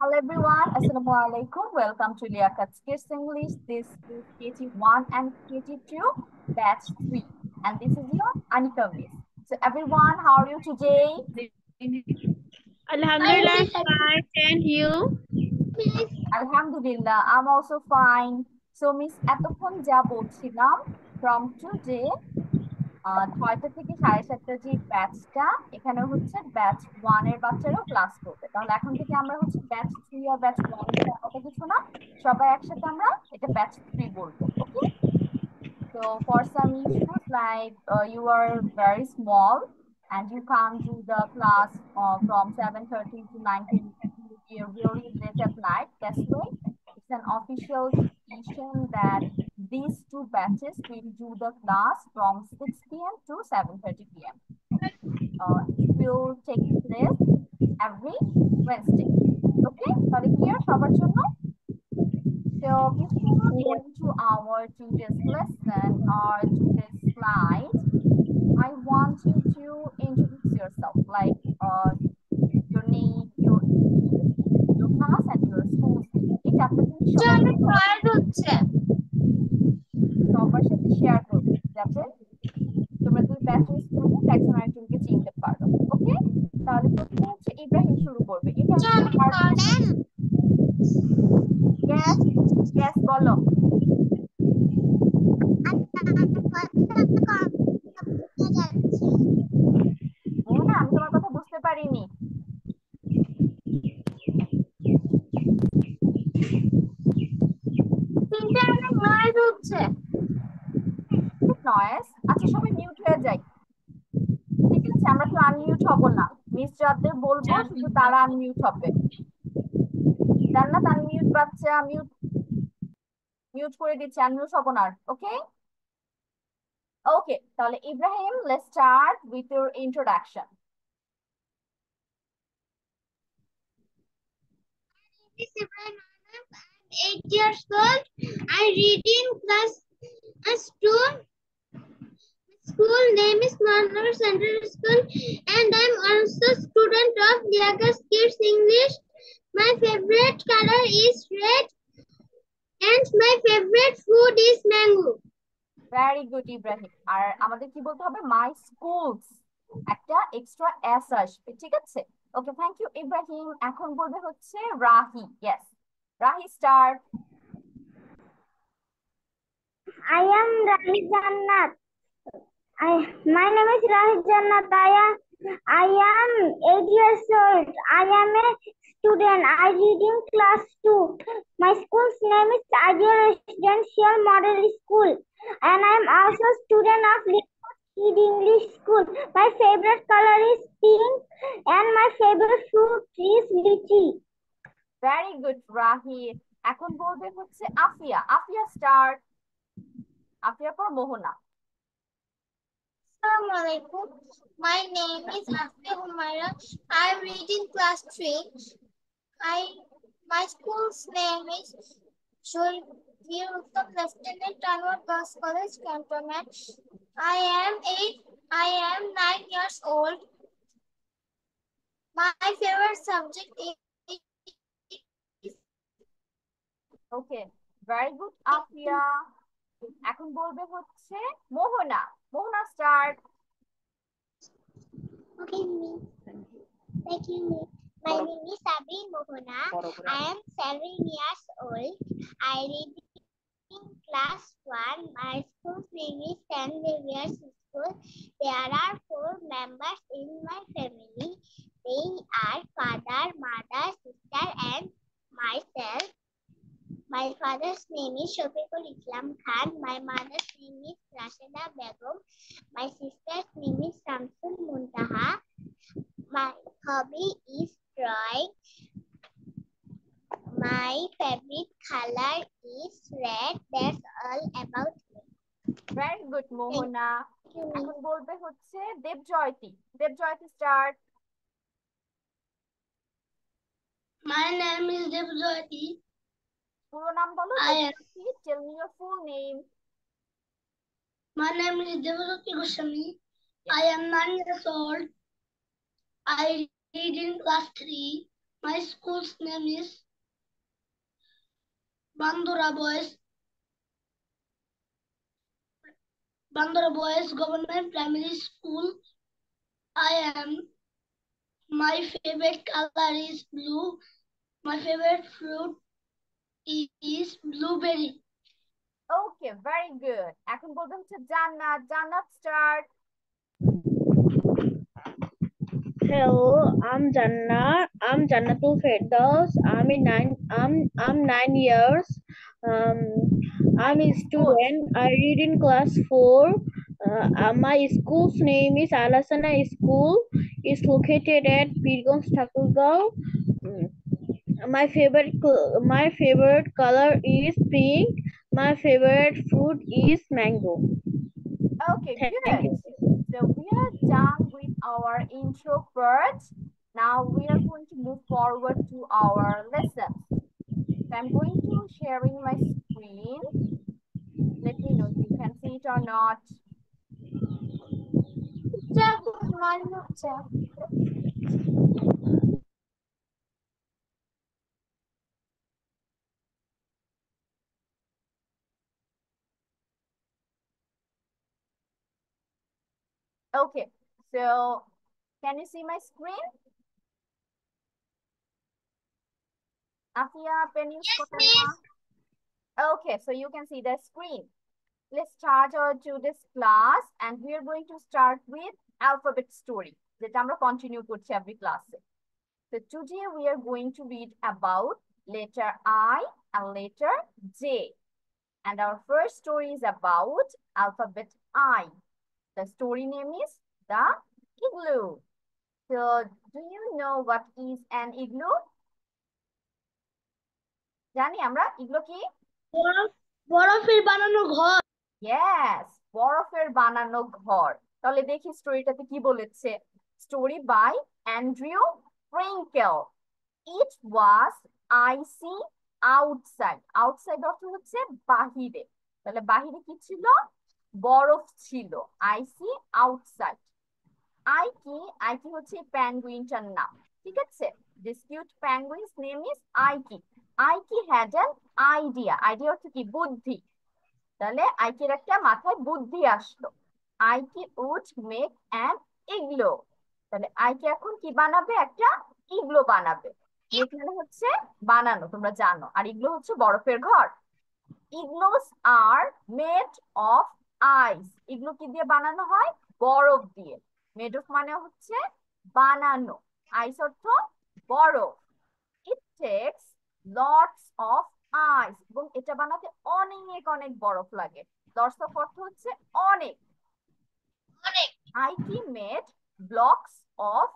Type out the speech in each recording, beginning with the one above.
Hello everyone, Assalamu alaikum. Welcome to Liakat's Kids English. This is KG1 and KG2, batch 3. And this is your Anika Miss. So everyone, how are you today? Alhamdulillah, I'm fine. And you? Alhamdulillah, I'm also fine. So Miss এতক্ষণ যা বলছিলাম from today 6টা থেকে 7:30 যে ব্যাচটা এখানে হচ্ছে batch 1 এর বাচ্চারাও ক্লাস করবে। তাহলে এখন থেকে আমরা হচ্ছে ব্যাচ 3 আর ব্যাচ 1 এর এত কিছু না, সবাই একসাথে আমরা এটা ব্যাচ 3 বলবো। ওকে, so for some issues like you are very small and you can't do the class from 7:30 to 9:10 really late at night, that's why it's an official decision that these two batches will do the class from 6 p.m. to 7:30 p.m. It will take place every Wednesday. Okay, তাহলে clear সবার জন্য? So before going to our today's lesson or today's slide, I want you to introduce yourself, like your name, your age, your class, and your school's name. এই চারটা জিনিস সবাই সবার সাথে share করবে, যাতে তোমরা দুই ব্যাচের স্টুডেন্ট একজন আরেকজনকে চিনতে পারো। ওকে, তাহলে প্রথমে হচ্ছে ইব্রাহিম শুরু করবে। ইব্রাহিম গ্যাস গ্যাস বলো। মোহনা, আমি তোমার কথা বুঝতে পারিনি। নয়েস, আচ্ছা সবাই মিউট হয়ে যাই। ঠিক আছে, আমরা কেউ আনমিউট হব না। মিস যাদের বলবো শুধু তারা আনমিউট হবে। জান্নাত আনমিউট, বাচ্চা মিউট, মিউট করে দিচ্ছি, আনমিউট হব না। ওকে ওকে, তাহলে Ibrahim, let's start with your introduction. I'm 8 years old. I read in class 2. School name is Manor Central School, and I'm also student of Liagas Kids English. My favorite color is red, and my favorite food is mango. Very good Ibrahim. আর আমাদের কি বলতে হবে? My schools, একটা extra S আসবে, ঠিক আছে? Okay, thank you Ibrahim. এখন বলবে হচ্ছে Rahi. Yes, Rahi start. I am Rahi Jannat. My name is Rahi Jannat. I am 8 years old. I am a student. I read in class 2. My school's name is Ideal Residential Model School, and I am also a student of Kid English School. My favorite color is pink, and my favorite fruit is lychee. Very good Rahi. এখন বলবে হচ্ছে Afia. Afia start. আফিয়ার পর মোহনা। Assalamualaikum. My name is Afia Humaira. I read in class 3. My school's name is Shulgir Uttam Lieutenant Anwar Girls College, Cantonment. I am 9 years old. My favorite subject is okay, very good Afia. এখন বলবে হচ্ছে মোহনা। মোহনা start. Okay, Miss. Thank you, Miss. My name is Sabri Mohana. I am 7 years old. I read in class 1. My school's name is St. Xavier's School. There are 4 members in my family. They are father, mother, sister, and myself. My father's name is Shafiqul Islam Khan. My mother's name is Rashida Begum. My sister's name is Samsul Muntaha. My hobby is drawing. My favorite color is red. That's all about me. Very good Mohona. Thank you. এখন বলবে হচ্ছে Devjyoti. Devjyoti start. My name is Devjyoti. পুরো নাম বলো Devjyoti. Tell me your full name. My name is Devjyoti Goswami. I am 9 years old. I read in class 3. My school's name is Bandura Boys Government Primary School. My favorite color is blue. My favorite fruit is blueberry. Okay, very good. এখন বলবেন হচ্ছে জান্নাত। জান্নাত start. Hello, I'm Jannatul Firdaus. I'm 9 years. I'm a student. I read in class 4. My school's name is Alasana School. It's located at Pirgons Thakurgaon. My favorite color is pink. My favorite fruit is mango. Okay, Thank good. you. So we are done with our intro part. Now we are going to move forward to our lessons. So I'm going to sharing my screen. Let me know if you can see it or not. Okay, so can you see my screen? Afia, can you Okay, so you can see the screen. Let's start our today's class and we are going to start with alphabet story. That আমরা continue করছি every class. So today we are going to read about letter I and letter J. And our first story is about alphabet I. The story name is The Igloo. So do you know what is an igloo? জানি আমরা igloo কি? বরফের বানানো ঘর। Yes, বরফের বানানো ঘর। তাহলে দেখি স্টোরিটাতে কি বলেছে। Story by Andrew Frenkel. It was icy outside. Outside অর্থ হচ্ছে বাহিরে। তাহলে বাহিরে কি ছিল? বরফ ছিল। আইসি আউটসাইড। আইকি হচ্ছে প্যাঙ্গুইনটার নাম। ঠিক আছে? This cute penguin's name is Aiki. Aiki had an idea. Idea অর্থ কি? বুদ্ধি। তাহলে আইকির একটা মাথায় বুদ্ধি আসলো। আইকি উড মেক অ্যান ইগলো। তাহলে আইকি এখন কি বানাবে? একটা ইগলো বানাবে। মেক মানে হচ্ছে বানানো, তোমরা জানো। আর ইগলো হচ্ছে বরফের ঘর। ইগলোস are made of ice. Igloo কি দিয়ে বানানো হয়? বরফ দিয়ে। মেড অফ মানে হচ্ছে বানানো। আইস অর্থ বরফ। ইট টেকস লটস অফ আইস। এবং এটা বানাতে অনেক অনেক বরফ লাগে। লটস অফ অর্থ হচ্ছে অনেক। আইকি মেড ব্লকস অফ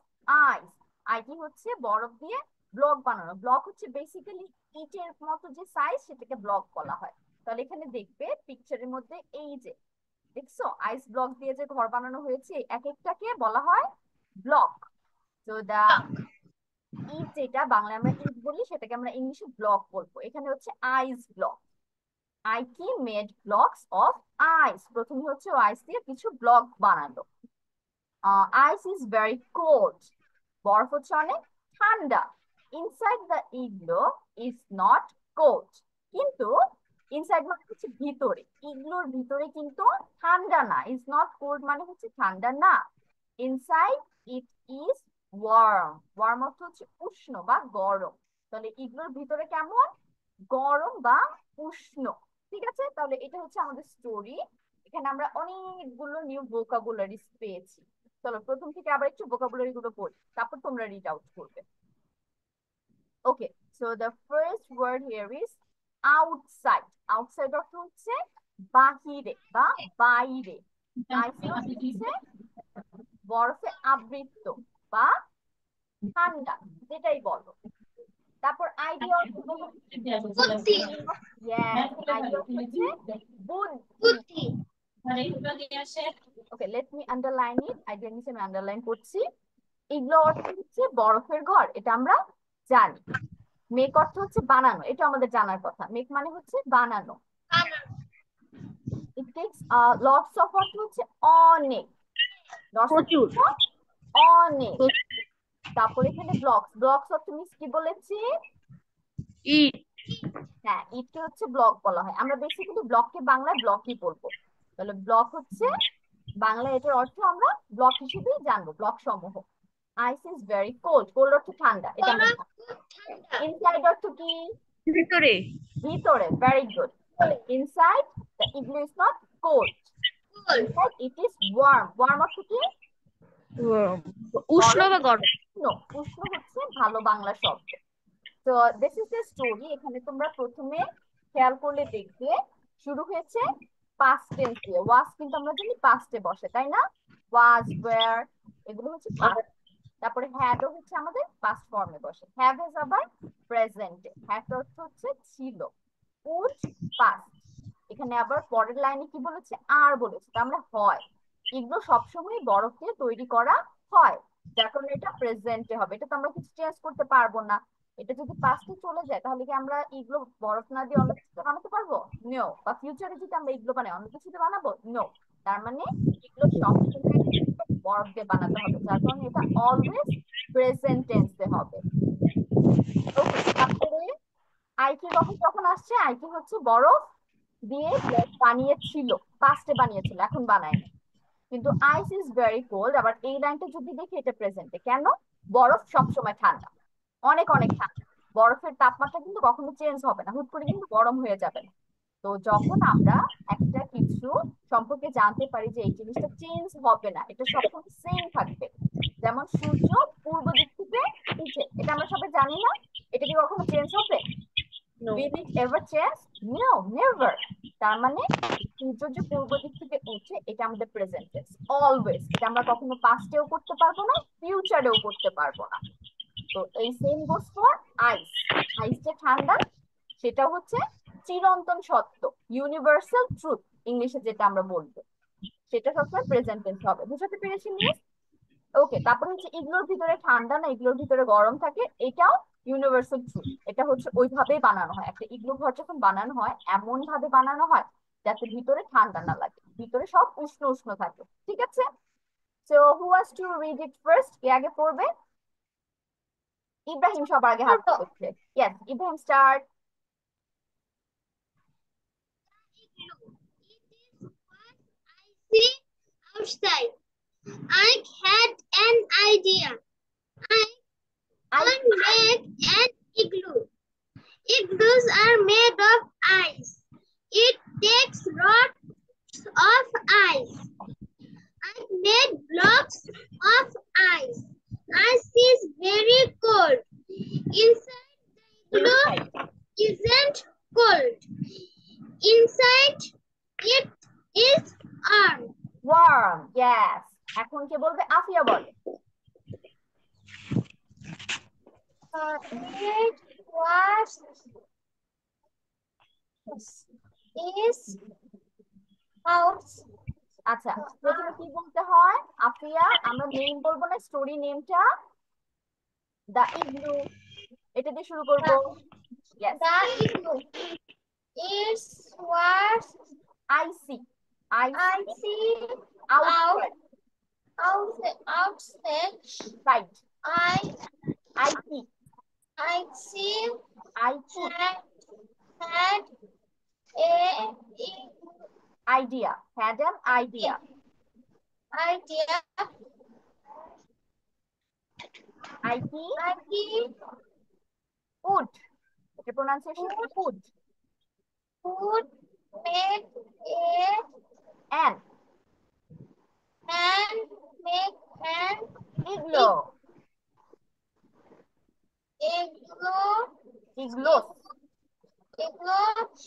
আইস। আইকি হচ্ছে বরফ দিয়ে ব্লক বানানো। ব্লক হচ্ছে বেসিক্যালি ইটের মতো যে সাইজ, সেটাকে ব্লক বলা হয়। তাহলে এখানে দেখবে পিকচারের মধ্যে এই যে দেখছো আইস ব্লক দিয়ে যে ঘর বানানো হয়েছে, এক একটাকে বলা হয় ব্লক। তো দা ইট, যেটা বাংলায় আমরা ইট বলি, সেটাকে আমরা ইংলিশে ব্লক বলবো। এখানে হচ্ছে আইস ব্লক। আইকি মেড ব্লকস অফ আইস। প্রথমে হচ্ছে আইস দিয়ে কিছু ব্লক বানালো। Ice is very cold. বরফ হচ্ছে অনেক ঠান্ডা। Inside the igloo is not cold. কিন্তু ইনসাইড মানে হচ্ছে ভিতরে, ইগলোর ভিতরে কিন্তু ঠান্ডা না। ইজ নট কোল্ড মানে হচ্ছে ঠান্ডা না। Inside it is warm. Warm অর্থ হচ্ছে উষ্ণ বা গরম। তাহলে ইগলোর ভিতরে কেমন? গরম বা উষ্ণ। ঠিক আছে? তাহলে এটা হচ্ছে আমাদের স্টোরি। এখানে আমরা অনেকগুলো নিউ ভোকাবুলারিজ পেয়েছি। চলো প্রথম থেকে আবার একটু ভোকাবুলারি গুলো পড়ি, তারপর তোমরা রিড আউট করবে। Okay, so the first word here is outside. Outside অর্থ হচ্ছে বাহিরে বা বাইরে। আইসি অর্থ হচ্ছে বরফে আবৃত বা ঠান্ডা, যেটাই বলো। তারপর আইডিয়া অর্থ বুদ্ধি। ইয়েস, আইডিয়া অর্থ হচ্ছে বুদ্ধি। ওকে, লেট মি আন্ডারলাইন ইট। আইডিয়া নিচে আমি আন্ডারলাইন করছি। ইগলো অর্থ হচ্ছে বরফের ঘর, এটা আমরা জানি। মেক অর্থ হচ্ছে বানানো, এটা আমাদের জানার কথা। মেক মানে হচ্ছে বানানো। ইট টেকস লটস অফ অর্থ হচ্ছে অনেক। লটস প্রচুর। অনেক। তারপর এখানে ব্লকস, ব্লকস অফ মিস কি বলেছি? ইট। হ্যাঁ, ইটকে হচ্ছে ব্লক বলা হয়। আমরা বেসিক্যালি ব্লককে বাংলায় ব্লকই বলবো। তাহলে ব্লক হচ্ছে বাংলা, এটার অর্থ আমরা ব্লক হিসেবেই জানবো, ব্লক সমূহ। আইস ইজ ভেরি কোল্ড, কোল্ড অর্থ ঠান্ডা, এটা আমরা বরফ খুব ঠান্ডা। ইনসাইড অর্থ কি? ভিতরে। ভিতরে, ভেরি গুড। তাহলে inside the igloo is not cold, cold. Inside it is warm. Warm অর্থ কি? উষ্ণ গরম। বা গরম। উষ্ণ, উষ্ণ হচ্ছে ভালো বাংলা শব্দ। তো দিস ইজ দ্য স্টোরি। এখানে তোমরা প্রথমে খেয়াল করলে দেখবে শুরু হয়েছে পাস্ট টেন্স দিয়ে। ওয়াজ কিন্তু আমরা জানি পাস্টে বসে, তাই না? ওয়াজ, ওয়্যার, এগুলো হচ্ছে পাস্ট। তারপরে হ্যাডও হচ্ছে আমাদের পাস্ট ফর্মে বসে। হ্যাভ ইজ আবার প্রেজেন্টে। হ্যাড অর্থ হচ্ছে ছিল। Would, past. এখানে আবার পরের লাইনে কি বলেছে? আর বলেছে, তার মানে হয়। এগুলো সবসময় বরফ দিয়ে তৈরি করা হয়, যার কারণে এটা প্রেজেন্টে হবে। এটা তো আমরা কিছু চেঞ্জ করতে পারবো না। এটা যদি পাস্টে চলে যায় তাহলে কি আমরা এগুলো বরফ না দিয়ে অন্য কিছু বানাতে পারবো? নো। বা ফিউচারে যদি আমরা এগুলো বানাই অন্য কিছু দিয়ে বানাবো? নো। তার মানে এগুলো সবসময় বরফ দিয়ে বানাতে হবে, যার কারণে এটা অলওয়েজ প্রেজেন্ট টেন্সে হবে। ওকে, তারপরে আইকি কখন যখন আসছে? আইকি হচ্ছে বরফ দিয়ে বানিয়েছিল, পাস্টে বানিয়েছিল, এখন বানায় না। কিন্তু আইস ইজ ভেরি কোল্ড, আবার এই লাইনটা যদি দেখি এটা প্রেজেন্টে। কেন? বরফ সবসময় ঠান্ডা, অনেক অনেক ঠান্ডা। বরফের তাপমাত্রা কিন্তু কখনো চেঞ্জ হবে না, হুট করে কিন্তু গরম হয়ে যাবে না। তো যখন আমরা একটা কিছু সম্পর্কে জানতে পারি যে এই জিনিসটা চেঞ্জ হবে না, এটা সবসময় সেম থাকবে, যেমন সূর্য পূর্ব দিক থেকে উঠে, এটা আমরা সবাই জানি না? এটা কি কখনো চেঞ্জ হবে? Will it ever change? No, never. তার মানে সূর্য যে পূর্ব দিক থেকে উঠে, এটা আমাদের প্রেজেন্ট টেন্স অলওয়েজ। এটা আমরা কখনো পাস্টেও করতে পারবো না, ফিউচারেও করতে পারবো না। তো এই সেম গোস ফর আইস। আইস যে ঠান্ডা, সেটা হচ্ছে চিরন্তন সত্য, ইউনিভার্সাল ট্রুথ ইংলিশে যেটা আমরা বলবো, সেটা সবসময় প্রেজেন্ট টেন্স হবে। বুঝতে পেরেছি মিস? ওকে, তারপর হচ্ছে এগুলোর ভিতরে ঠান্ডা না, এগুলোর ভিতরে গরম থাকে, এটাও ইউনিভার্সাল ট্রুথ। এটা হচ্ছে ওইভাবেই বানানো হয়, একটা ইগলু ঘর যখন বানানো হয় এমন ভাবে বানানো হয় যাতে ভিতরে ঠান্ডা না লাগে, ভিতরে সব উষ্ণ উষ্ণ থাকে। ঠিক আছে? So who was to read it first? কে আগে পড়বে? ইব্রাহিম সবার আগে হাত তুলেছে। Yes, Ibrahim start. See outside. I had an idea. I made an igloo. Igloos are made of ice. It takes lots of ice. I made blocks of ice. Ice is very cold. Inside the igloo isn't cold. Inside it is warm. Warm, yes. এখন কে বলবে? আফিয়া বলে। It was is house. আচ্ছা, প্রথমে কি বলতে হয় আফিয়া? আমরা নেম বলবো না, স্টোরি নেমটা দা ইগলু, এটা দিয়ে শুরু করবো। Yes, The igloo is was icy, icy, icy outside, outside. Side, I it, see it, had a idea, had an idea, idea. It, I would, এটা pronunciation would, would make an make an igloo, igloo. Igloos, Igloos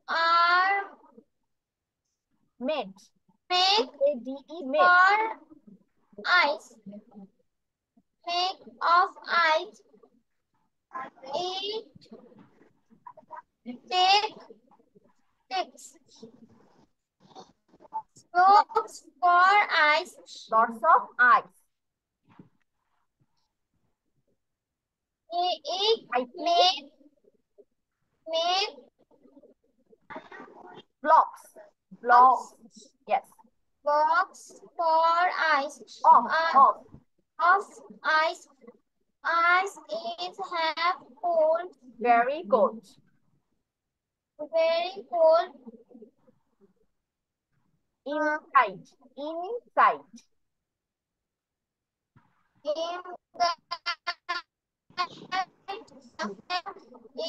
are made, made এডিই, made, for ice. Made of ice. It takes blocks for ice. Lots of ice, It IT, made blocks, blocks, yes, blocks for ice. Of, of, Of ice. Ice is have cold, Very cold. very cold. Inside. Inside. In the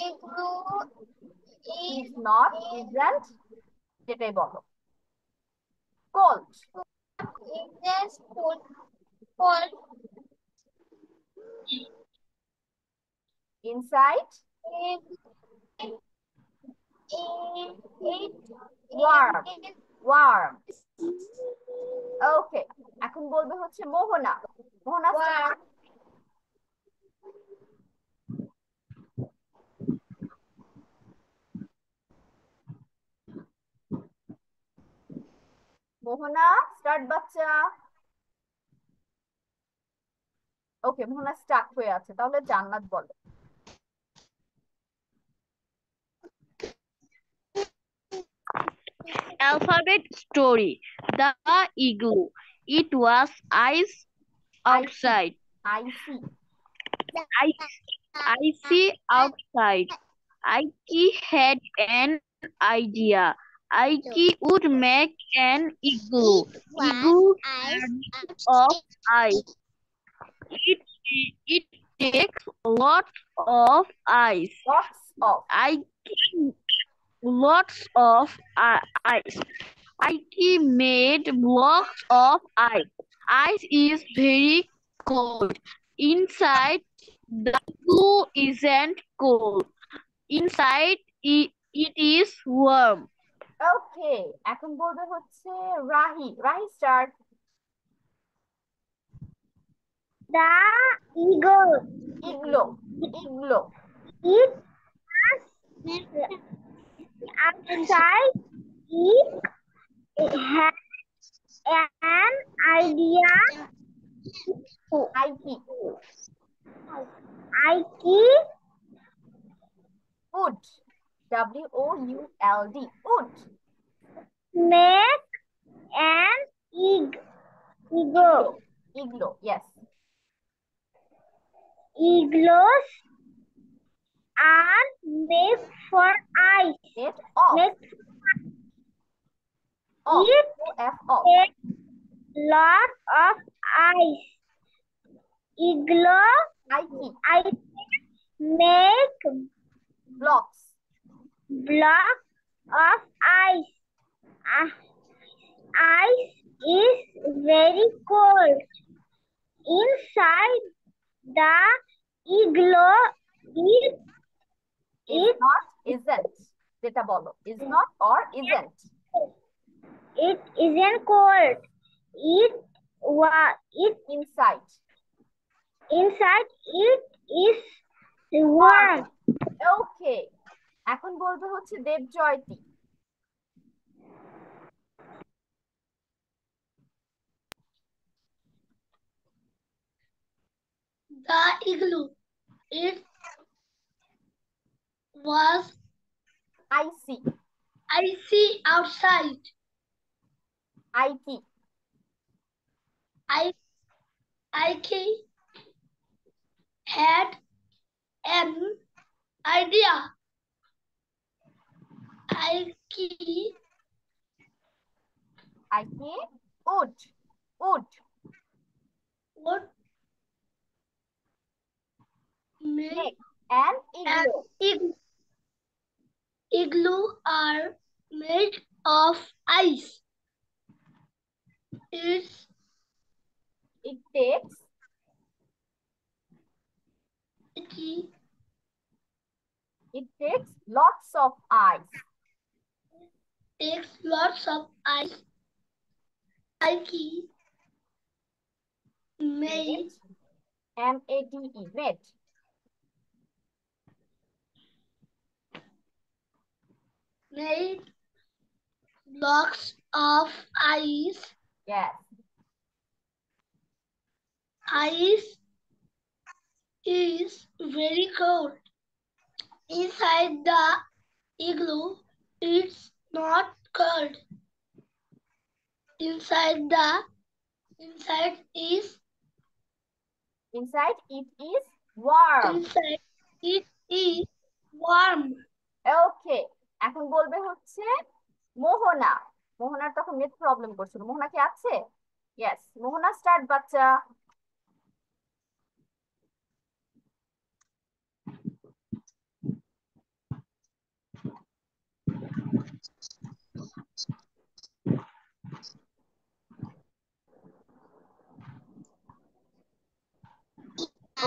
igloo Is not, isn't. যেটাই বলো। Cold. is cold, cold. Inside. It Warm. Warm. Okay. এখন বলবে হচ্ছে মোহনা। মোহনা start. মোহনা start বাচ্চা। ওকে, মোহনা start হয়ে আছে, তাহলে জান্নাত বলো। Alphabet story. The igloo. It was ice outside. I see. I see outside. Ike had an idea. Ike would make an igloo. Igloo of ice. It takes lots of ice. Lots of. Lots of ice. Ike made blocks of ice. Ice is very cold. Inside, the glue isn't cold. Inside, it is warm. Okay, এখন বলবে হচ্ছে Rahi. Rahi start. The eagle. Igloo. Igloo. It outside. It had an idea. Ike. Ike Wood. WOULD. Wood. make an eagle. Iglo. Yes. Igloos are made for ice. Made of. Of. It Of. takes lot of ice. Igloo Ike. make Blocks. block of ice. Ice is very cold. Inside the igloo, Is not, isn't. যেটা বলো। Is not or isn't. it isn't cold. It Inside. inside it is warm. Okay, এখন বলবে হচ্ছে দেবজয়তী। The igloo. It was icy. icy outside. Ike. Ike had an idea. Ike Wood. would make an an igloo. igloo are made of ice. It takes lots of ice. Takes lots of ice. Ike made M-A-D-E. made blocks of ice. Yes. Ice is very cold. Inside the igloo, it's not cold. Inside it is warm. Inside it is warm. Okay, এখন বলবে হচ্ছে মোহনা। মোহনার তখন net problem করছিল। মোহনা কি আছে? Yes, মোহনা start বাচ্চা।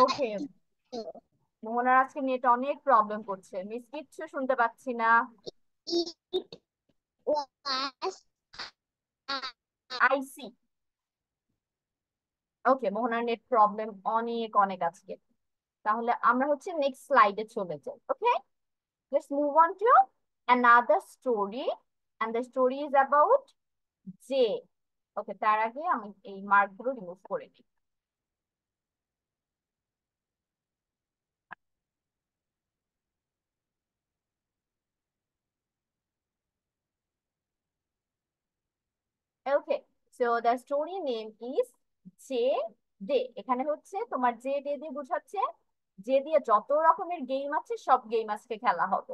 ওকে, মোহনার আজকে নেট অনেক প্রবলেম করছে, মিস কিচ্ছু শুনতে পাচ্ছি না। It was আইসি। ওকে, মোহনার নেট প্রবলেম অনেক অনেক আজকে। তাহলে আমরা হচ্ছে নেক্সট স্লাইডে চলে যাই। Okay, let's move on to another story, and the story is about J. Okay, তার আগে আমি এই মার্কগুলো রিমুভ করে নিই। Okay, so the story name is J day. এখানে হচ্ছে তোমার জে ডে দিয়ে বোঝাচ্ছে যে দিয়ে যত রকমের গেম আছে সব গেম আজকে খেলা হবে।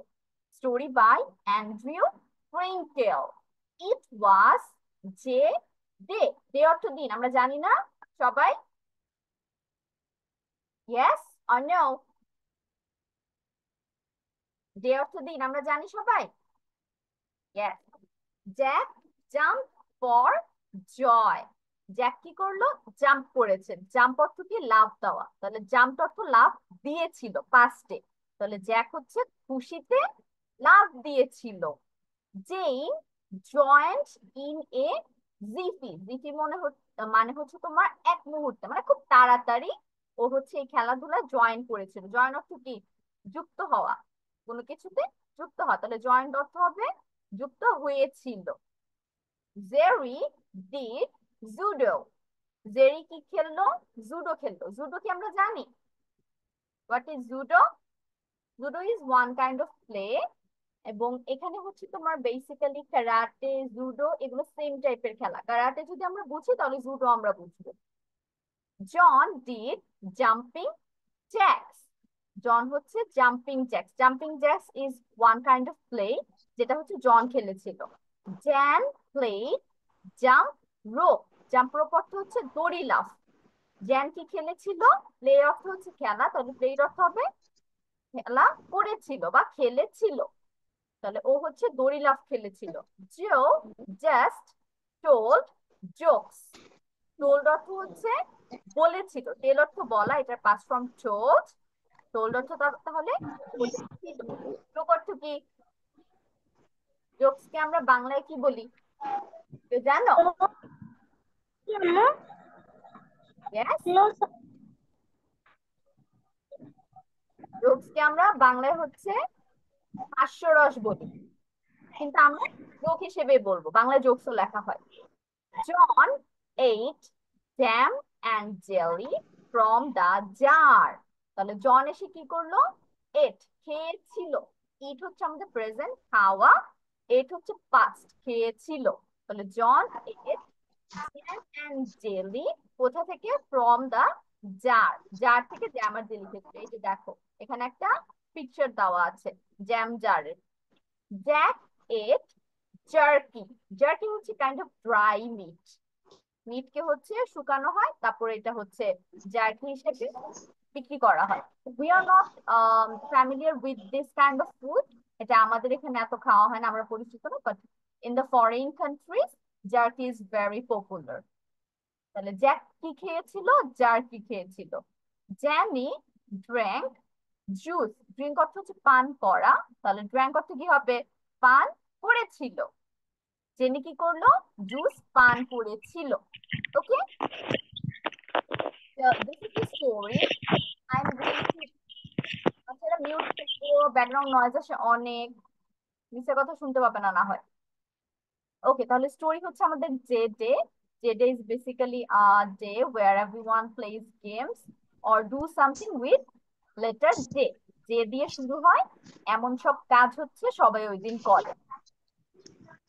Story by Andrew Frenkel. It was J day. Day অর্থ দিন, আমরা জানি না সবাই? Yes or no? ডে অর্থ দিন আমরা জানি সবাই? Yes. Jack jump for joy. Jack কি করলো? জাম্প করেছে। জাম্প অর্থ কি? লাফ দেওয়া। তাহলে জাম্প অর্থ লাফ দিয়েছিল পাস্টে। তাহলে জ্যাক হচ্ছে খুশিতে লাফ দিয়েছিল। Jane joint in a jeep. Jeep মানে হচ্ছে তোমার এক মুহূর্তে, মানে খুব তাড়াতাড়ি ও হচ্ছে এই খেলাধুলায় জয়েন করেছিল। জয়েন অর্থ কি? যুক্ত হওয়া, কোনো কিছুতে যুক্ত হওয়া। তাহলে জয়েন্ট অর্থ হবে যুক্ত হয়েছিল। Jerry did judo. জেরি কি খেললো? জুডো খেললো। জুডো কি আমরা জানি? What is judo? Judo is one kind of play. এবং এখানে হচ্ছে তোমার বেসিক্যালি ক্যারাটে, জুডো এগুলো সেম টাইপের খেলা। ক্যারাটে যদি আমরা বুঝি তাহলে জুডো আমরা বুঝবো। John did jumping jacks. John হচ্ছে jumping jacks. Jumping jacks is one kind of play, যেটা হচ্ছে জন খেলেছিল। Jan played jump rope. Jump rope অর্থ হচ্ছে দড়ি লাফ। জ্যান কি খেলেছিল? প্লে অর্থ হচ্ছে খেলা, তাহলে প্লেড অর্থ হবে খেলা করেছিল বা খেলেছিল। তাহলে ও হচ্ছে দড়ি লাফ খেলেছিল। জো জাস্ট টোল্ড জোকস। টোল্ড অর্থ হচ্ছে বলেছিল, টেল অর্থ বলা, এটার পাস্ট ফর্ম টোল্ড। টোল্ড অর্থ তাহলে বলেছিল। জোক অর্থ কি? জোকস কে আমরা বাংলায় কি বলি কেউ জানো? Yes, No, sir. জোকস কে আমরা বাংলায় হচ্ছে হাস্যরস বলি, কিন্তু আমরা জোক হিসেবে বলবো, বাংলায় জোকসও লেখা হয়। জন ate jam and jelly from the jar। তাহলে জন এসে কি করলো? এট খেয়েছিল। ইট হচ্ছে আমাদের প্রেজেন্ট, খাওয়া। এট হচ্ছে পাস্ট, খেয়েছিল। তাহলে John ate jam and jelly কোথা থেকে? From the jar. জার থেকে জ্যাম আর জেলি খেয়েছিল। এই যে দেখো এখানে একটা পিকচার দেওয়া আছে জ্যাম জারের। জ্যাক এট জার্কি। জার্কি হচ্ছে কাইন্ড অফ ড্রাই মিট। মিটকে হচ্ছে শুকানো হয়, তারপরে এটা হচ্ছে জার্কি হিসেবে বিক্রি করা হয়। We are not familiar with this kind of food. এটা আমাদের এখানে এত খাওয়া হয় না, আমরা পরিচিত না, but in the foreign countries jerky is very popular. তাহলে জ্যাক কি খেয়েছিল? জার্কি খেয়েছিল। জ্যানি ড্র্যাঙ্ক জুস। ড্রিঙ্ক অর্থ হচ্ছে পান করা, তাহলে ড্র্যাঙ্ক অর্থ কি হবে? পান করেছিল। জেনি কি করলো? জুস পান করেছিল। ওকে, this is the story. I'm going to বাচ্চারা মিউট করবো, ব্যাকগ্রাউন্ড নয়েজ আসে অনেক, নিচের কথা শুনতে পাবে না না হয়। ওকে, তাহলে স্টোরি হচ্ছে আমাদের J day. J day is basically a day where everyone plays games or do something with letter J. J দিয়ে শুরু হয় এমন সব কাজ হচ্ছে সবাই ওই দিন করে।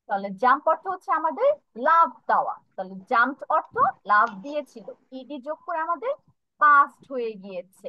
তাহলে জাম্প অর্থ হচ্ছে আমাদের লাভ দেওয়া। তাহলে জাম্প অর্থ লাভ দিয়েছিল, ইডি যোগ করে আমাদের পাস্ট হয়ে গিয়েছে।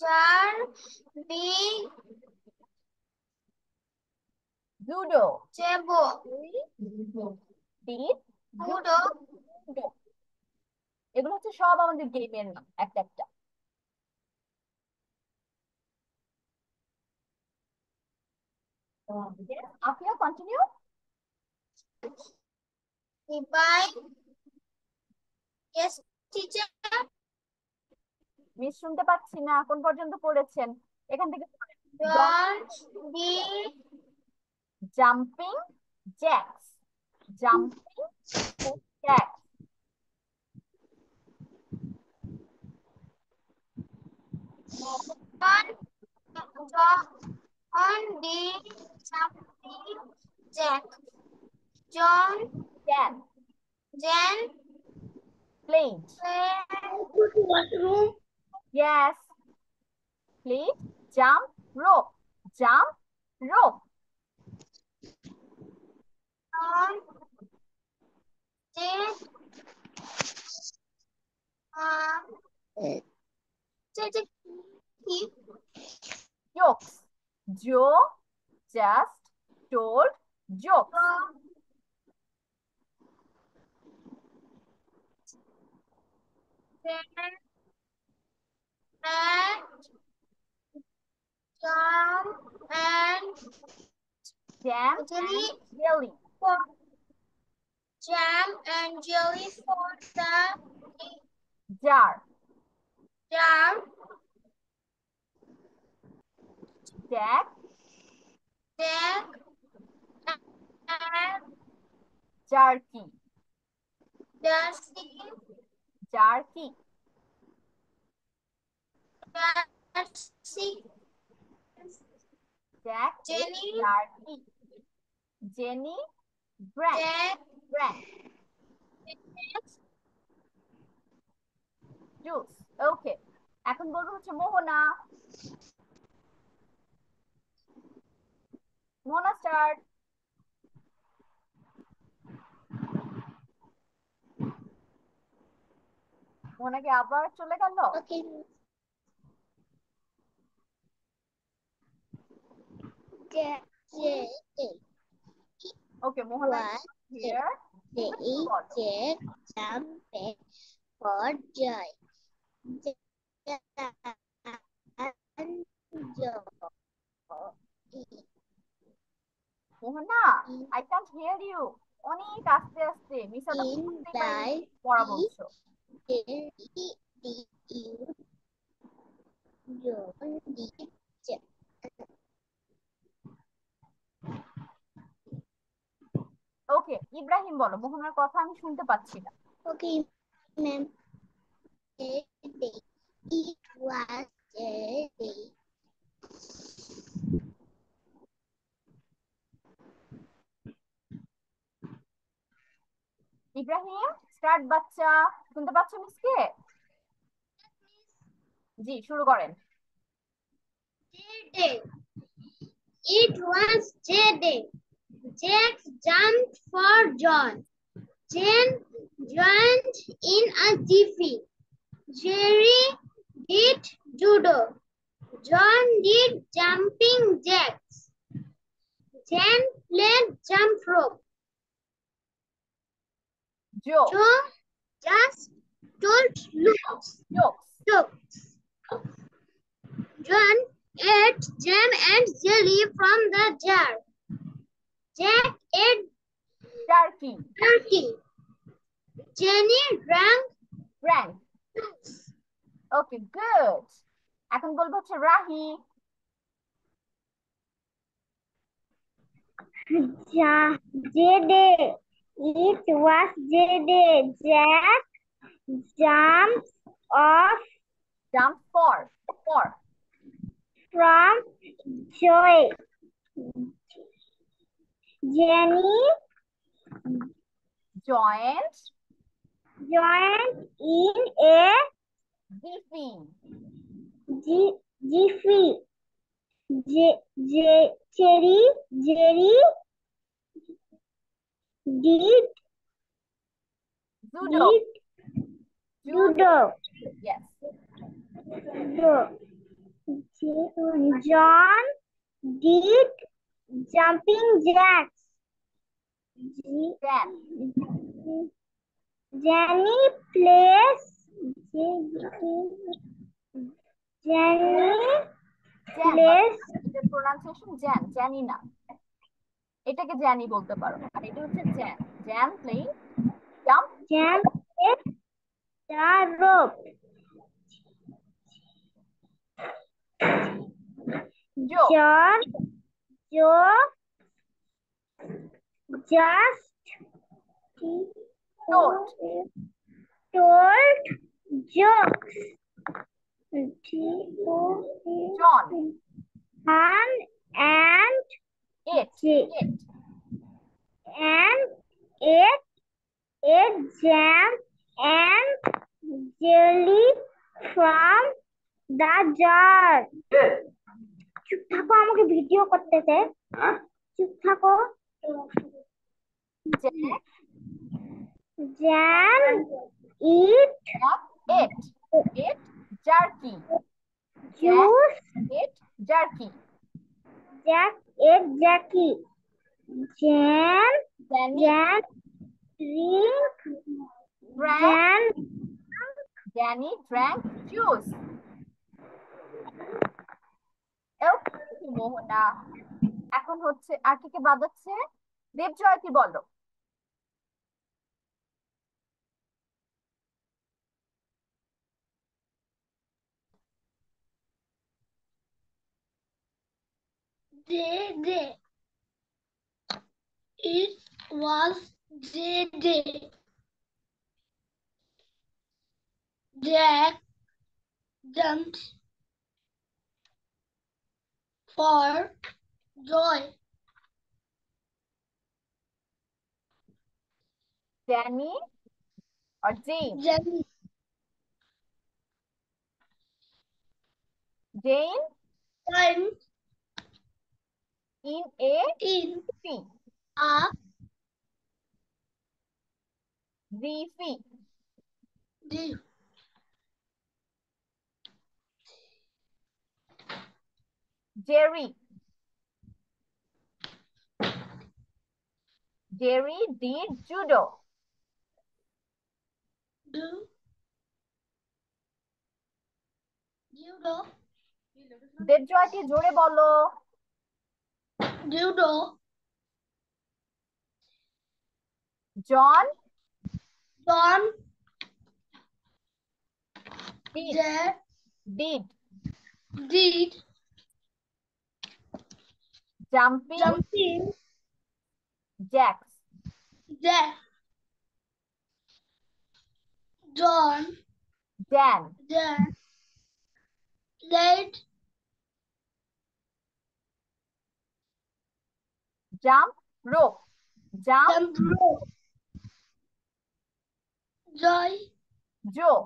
jar, big, judo, jebo, did, judo, judo। এগুলো হচ্ছে সব আমাদের গেমের নাম একটা একটা। আপনিও continue. divide, yes, teacher, miss শুনতে পাচ্ছি না, কোন পর্যন্ত পড়েছেন? এখান থেকে jar, big, jumping jacks, jumping jacks, John did jumping jack. John, can, Jan, plate, washroom. yes, plate, jump rope, jump rope, John did keep jokes, Joe just told jokes, and jam and jam jelly and jelly, for jam and jelly for the jar, jar. jack, Jack and jerky, Darcy, jerky, Darcy, jack, Jenny, jerky, Jenny, Brand, Jack, Brand, juice, ওকে। এখন বলবো হচ্ছে মোহনা, মোহনা start. মোহনাকে আবার চলে গেল। okay, Jack, okay Mohona What? here, They Jack jumped for joy. Mohona I can't hear you, অনেক আস্তে আস্তে miss আদা In বুঝতেই পারিনি life, পড়া বলছো। ওকে ইব্রাহিম বলো, মোহনার কথা আমি শুনতে পাচ্ছি না। Okay, ma'am. It was a day. Ibrahim start বাচ্চা, শুনতে পাচ্ছ মিসকে? জি শুরু করেন। Day. It was J-Day. Jack jumped for John. Jane joined in a jiffy. Jerry did judo. John did jumping jacks. Jane played jump rope. Joe, Joe just told jokes, jokes. John ate jam and jelly from the jar. Jack ate turkey, turkey. Jenny drank Frank, okay good. এখন বলবো হচ্ছে Rahi. J-Day. It was J-Day. Jack jumps off Jump for from Joy. Jenny joined in a jiffy, jiffy. Jerry did judo, judo. yes, John did jumping jacks. Jan. Jenny plays. Jenny Jan plays. এটার pronunciation Jan, Jenny না, এটাকে Jenny বলতে পারো, আর এটা হচ্ছে Jan. Jan playing jump Jan plays the rope. Joe. John Joe just Told. told jokes. John. Han and It. It. and ate jam and jelly from the jar. চুপ থাকো, আমাকে ভিডিও করতে দে। চুপ থাকো। Jack. Jan eat It. It. Jerky. juice. It. Jerky. Jack ate Jackie. Jan Danny. Jan drink. Drank. Jan Danny drank juice. Okay, মোহনা। এখন হচ্ছে আর কি কে বাদ আছে? দেবজয়তি বলো। Day. It was day. Jack jumped for joy. Danny or Jane? Jenny Jane climbed in a in tree. a Leafy. deep Jerry. Jerry did judo. judo. দেবজয়তি জোরে বলো। Judo. John John did Jack did did jumping jacks. Jack. John Dan played jump rope. Jump jump rope. Joy Joe.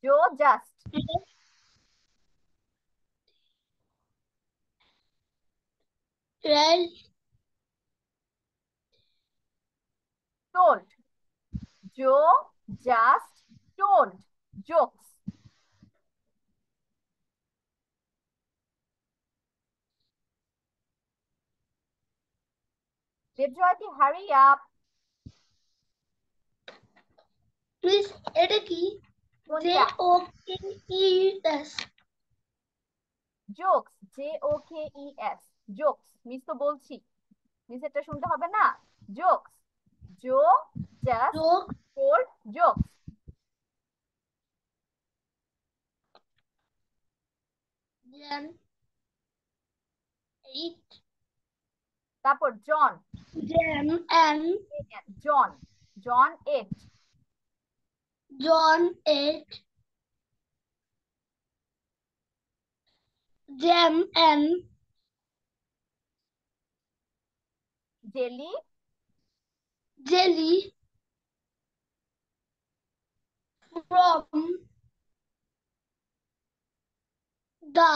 Joe just read told. Joe just told jokes. দেবজয়তি hurry up. please এটা কি কোনটা? JOKES jokes JOKES jokes miss তো বলছি, miss এটা শুনতে হবে না। jokes Joe just joke told jokes. Jan eat তারপর John jam and John ate John ate jam and jelly jelly from the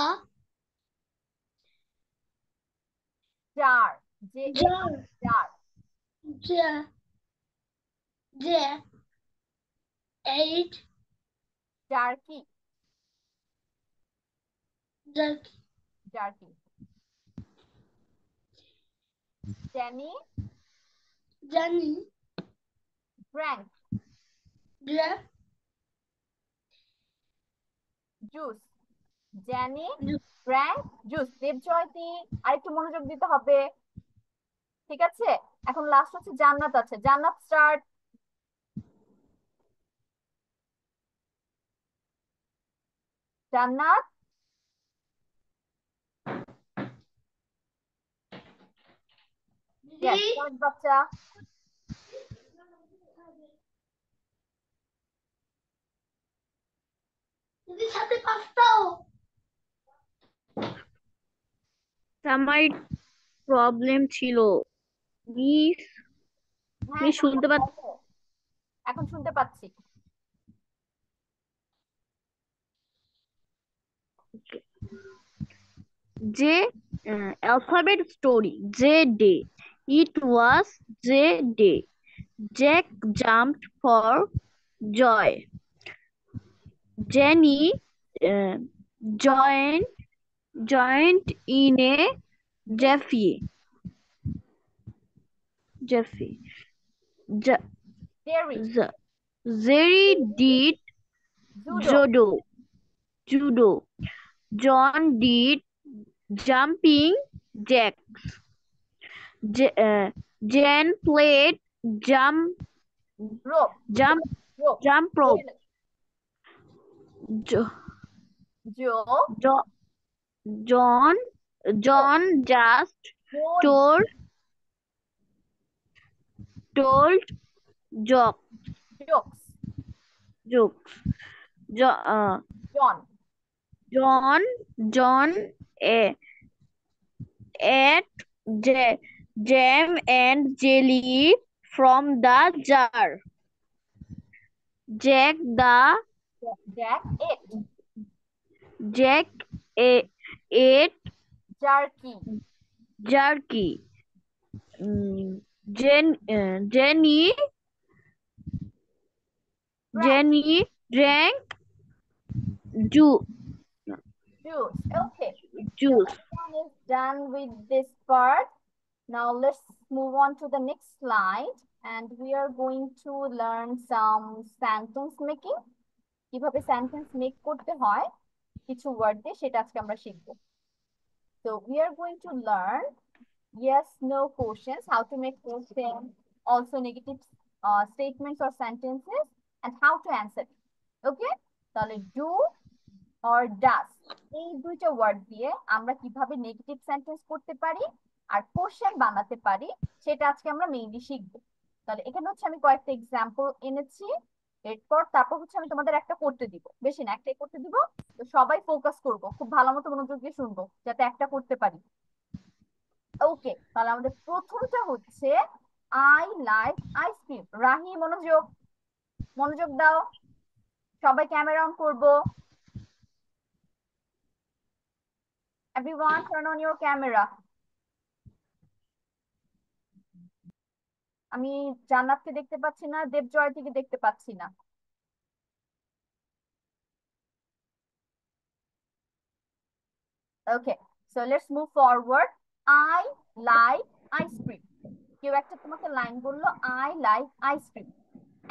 jar jar. jar. Ja- They ate jerky, jerky. Jerky. Jenny Jenny drank drank juice, Jenny juice. Drank juice. Devjyoti আরেকটু মনোযোগ দিতে হবে, ঠিক আছে? এখন last হচ্ছে জান্নাত আছে, জান্নাত স্টার্ট। জান্নাত, ইয়েস Didi, বাচ্চা। Didi সাথে পাস্তাও। আমার প্রবলেম ছিল মিস, হ্যাঁ মিস শুনতে পাচ্ছি? বলো। এখন শুনতে পাচ্ছি। যে alphabet story, J-Day. It was J-Day. Jack jumped for joy. Jenny uh, joined in a jiffy. J- Jerry Jerry did judo judo. John did jumping jacks. Jen played jump rope jump rope jump rope. Jo- Joe Jo- John just told joke jokes jokes. John John ate jam and jelly from the jar. Jack Jack ate Jack ate jerky jerky. Jenny drank ju- juice. Okay, juice. everyone is done with this part. Now let's move on to the next slide, and we are going to learn some sentence making. কিভাবে sentence make করতে হয় কিছু word দিয়ে, সেটা আজকে আমরা শিখবো। So we are going to learn yes no questions, how to make questions, also negative statements or sentences, and how to answer it. Okay, তাহলে do or does এই দুইটা ওয়ার্ড দিয়ে আমরা কিভাবে নেগেটিভ সেন্টেন্স করতে পারি আর কোশ্চেন বানাতে পারি সেটা আজকে আমরা মেইনলি শিখবো। তাহলে এখানে হচ্ছে আমি কয়েকটা এক্সাম্পল এনেছি, তারপর হচ্ছে আমি তোমাদের একটা করতে দিব, বেশি না একটাই করতে দিব। তো সবাই ফোকাস করবো, খুব ভালো মতো মনোযোগ দিয়ে শুনবো যাতে একটা করতে পারি। ওকে, তাহলে আমাদের প্রথমটা হচ্ছে আই লাইক আইসক্রিম। রাহি মনোযোগ, মনোযোগ দাও, সবাই ক্যামেরা অন করবো। Everyone turn on your camera. আমি জান্নাতকে দেখতে পাচ্ছি না, দেবজয়তীকে দেখতে পাচ্ছি না। Okay, so let's move forward. I like ice cream. কেউ একটা তোমাকে লাইন বললো আই লাইক আইসক্রিম।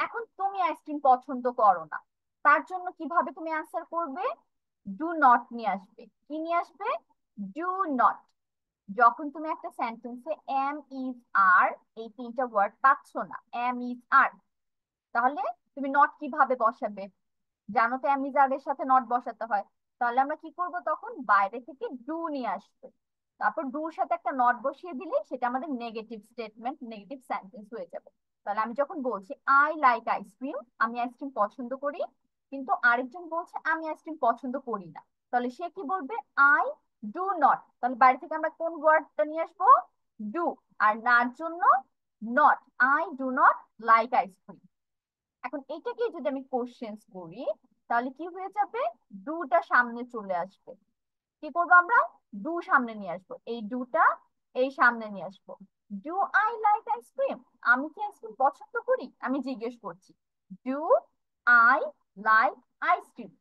এখন তুমি আইসক্রিম পছন্দ করো না, তার জন্য কিভাবে তুমি আনসার করবে? ডু নট নিয়ে আসবে। কি নিয়ে আসবে? Do not. যখন তুমি একটা সেন্টেন্সে এম ইজ আর এই তিনটা ওয়ার্ড পাচ্ছ না, এম ইজ আর, তাহলে তুমি নট কিভাবে বসাবে? জানো তো অ্যামিজার এর সাথে নট বসাতে হয়। তাহলে আমরা কি করব, তখন বাইরে থেকে ডু নিয়ে আসবো, তারপর ডুর সাথে একটা নট বসিয়ে দিলে সেটা আমাদের নেগেটিভ স্টেটমেন্ট, নেগেটিভ সেন্টেন্স হয়ে যাবে। তাহলে আমি যখন বলছি আই লাইক আইসক্রিম, আমি আইসক্রিম পছন্দ করি, কিন্তু আরেকজন বলছে আমি আইসক্রিম পছন্দ করি না, তাহলে সে কি বলবে? I do not. তাহলে বাইরে থেকে আমরা কোন ওয়ার্ডটা নিয়ে আসবো? ডু। আর নার জন্য not, I do not like ice cream. এখন এটাকে যদি আমি কোশ্চেন্স করি তাহলে কি হয়ে যাবে? ডুটা সামনে চলে আসবে। কি করবো আমরা? ডু সামনে নিয়ে আসবো, এই ডুটা এই সামনে নিয়ে আসবো। ডু আই লাইক আইসক্রিম, আমি কি আইসক্রিম পছন্দ করি, আমি জিজ্ঞেস করছি। Do I like ice cream.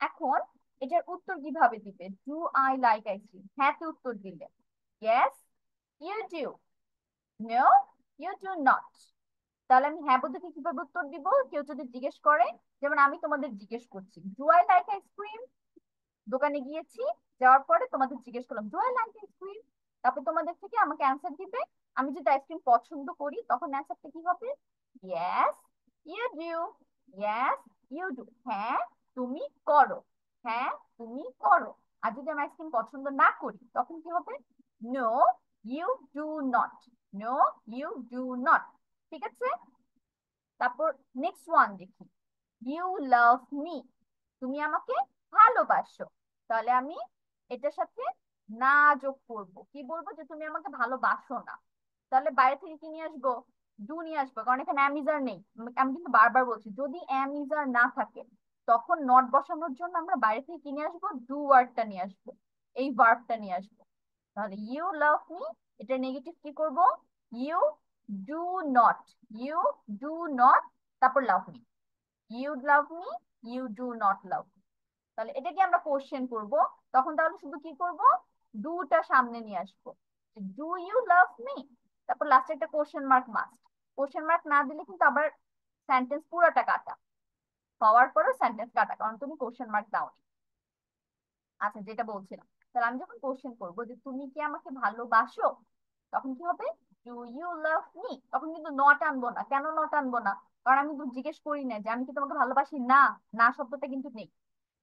এখন এটার উত্তর কিভাবে দিবে? ডু আই লাইক আইসক্রিম, হ্যাঁ তে উত্তর দিলে yes you do, no you do not. তাহলে আমি হ্যাঁ পদ্ধতি কিভাবে উত্তর দিব? কেউ যদি জিজ্ঞেস করে, যেমন আমি তোমাদের জিজ্ঞেস করছি ডু আই লাইক আইসক্রিম, দোকানে গিয়েছি, যাওয়ার পরে তোমাদের জিজ্ঞেস করলাম ডু আই লাইক আইসক্রিম, তারপর তোমাদের থেকে আমাকে অ্যান্সার দিবে। আমি যদি আইসক্রিম পছন্দ করি তখন অ্যান্সারটা কি হবে? Yes you do, yes you do, হ্যাঁ তুমি করো, হ্যাঁ তুমি করো। আর যদি আমি আইসক্রিম পছন্দ না করি তখন কি হবে? No you do not, no you do not. ঠিক আছে, তারপর নেক্সট ওয়ান দেখি। ইউ লাভ মি, তুমি আমাকে ভালোবাসো। তাহলে আমি এটার সাথে না যোগ করব, কি বলবো? যে তুমি আমাকে ভালোবাসো না। তাহলে বাইরে থেকে কি নিয়ে আসবো? ডু নিয়ে আসবো, কারণ এখানে অ্যাম ইজ আর নেই। আমি কিন্তু বারবার বলছি, যদি অ্যাম ইজ আর না থাকে তখন নট বসানোর জন্য আমরা বাইরে থেকে কি নিয়ে আসবো? ডু ওয়ার্ডটা নিয়ে আসবো, এই ভার্বটা নিয়ে আসবো। তাহলে ইউ লাভ মি, এটা নেগেটিভ কি করব? You do not, you do not, তারপর love me, you love me, you do not love. তাহলে এটাকে আমরা কোশ্চেন করব, তখন তাহলে শুধু কি করব? ডুটা সামনে নিয়ে আসবো, ডু ইউ লাভ মি, তারপর লাস্টে একটা question mark must. Question mark না দিলে কিন্তু আবার সেন্টেন্স পুরোটা কাটা, পাওয়ার পরেও সেন্টেন্স কাটা, কারণ তুমি কোশ্চেন মার্ক দাওনি। আচ্ছা, যেটা বলছিলাম, তাহলে আমি যখন কোশ্চেন করবো যে তুমি কি আমাকে ভালোবাসো, তখন কি হবে? Do you love me. তখন কিন্তু নট আনবো না। কেন নট আনবো না? কারণ আমি তো জিজ্ঞেস করি না যে আমি কি তোমাকে ভালোবাসি, না, না শব্দটা কিন্তু নেই,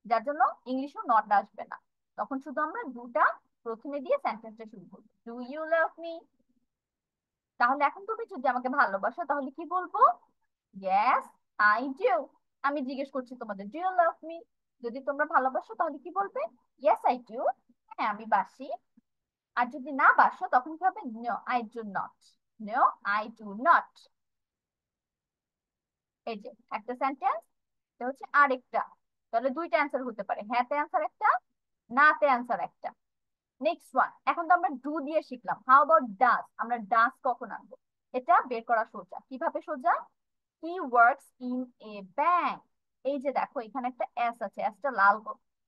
যার জন্য ইংলিশেও নট আসবে না। তখন শুধু আমরা দুটা প্রথমে দিয়ে সেন্টেন্সটা শুরু করবো, ডু ইউ লাভ মি। তাহলে এখন তুমি যদি আমাকে ভালোবাসো তাহলে কি বলবো? Yes I do. আমি জিজ্ঞেস করছি তোমাদের, ডু ইউ লাভ মি? যদি তোমরা ভালোবাসো তাহলে কি বলবে? ইয়েস আই ডু, হ্যাঁ আমি বাসি। আর যদি না বাসো তখন কি হবে? No I do not, no I do not. এই যে একটা সেন্টেন্স, এটা হচ্ছে আরেকটা। তাহলে দুইটা অ্যান্সার হতে পারে, হ্যাঁ তে অ্যান্সার একটা, না তে অ্যান্সার একটা। নেক্সট ওয়ান, এখন তো আমরা ডু দিয়ে শিখলাম, হাউ অ্যাবাউট ডাজ? আমরা ডাজ কখন আনবো? এটা বের করা সোজা। কিভাবে সোজা? হি ওয়ার্কস ইন এ ব্যাংক। এই যে দেখো এখানে একটা এস আছে, এসটা লাল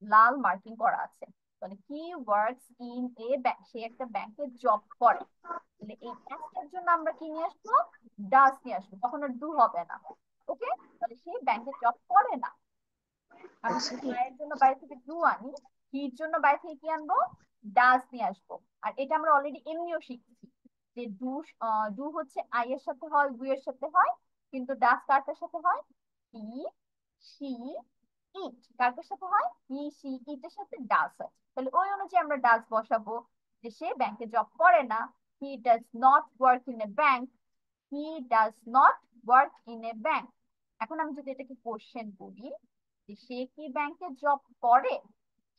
লাল মার্কিং করা আছে। তাহলে he works in a bank, সে একটা ব্যাংকে জব করে। তাহলে এই এসটার জন্য আমরা কি নিয়ে আসবো? ডাজ নিয়ে আসবো, তখন আর ডু হবে না। ওকে, তাহলে সে ব্যাংকে জব করে না। আমি যদি মায়ের জন্য বাইরে থেকে ডু আনি, হির জন্য বাইরে থেকে কি আনবো? ডাজ নিয়ে আসবো। আর এটা আমরা অলরেডি এমনিও শিখছি যে ডু, ডু হচ্ছে আই এর সাথে হয়, উই এর সাথে হয়, কিন্তু ডাজ কার সাথে হয়? হি, শি, ইট। কার সাথে হয়? হি, শি, ইট এর সাথে ডাজ হয়। তাহলে ওই অনুযায়ী আমরা ডাজ বসাবো, যে সে ব্যাংকে জব করে না। হি does not work in a bank, he does not work in a bank. এখন আমি যদি এটাকে কোশ্চেন করি যে সে কি ব্যাংকে জব করে,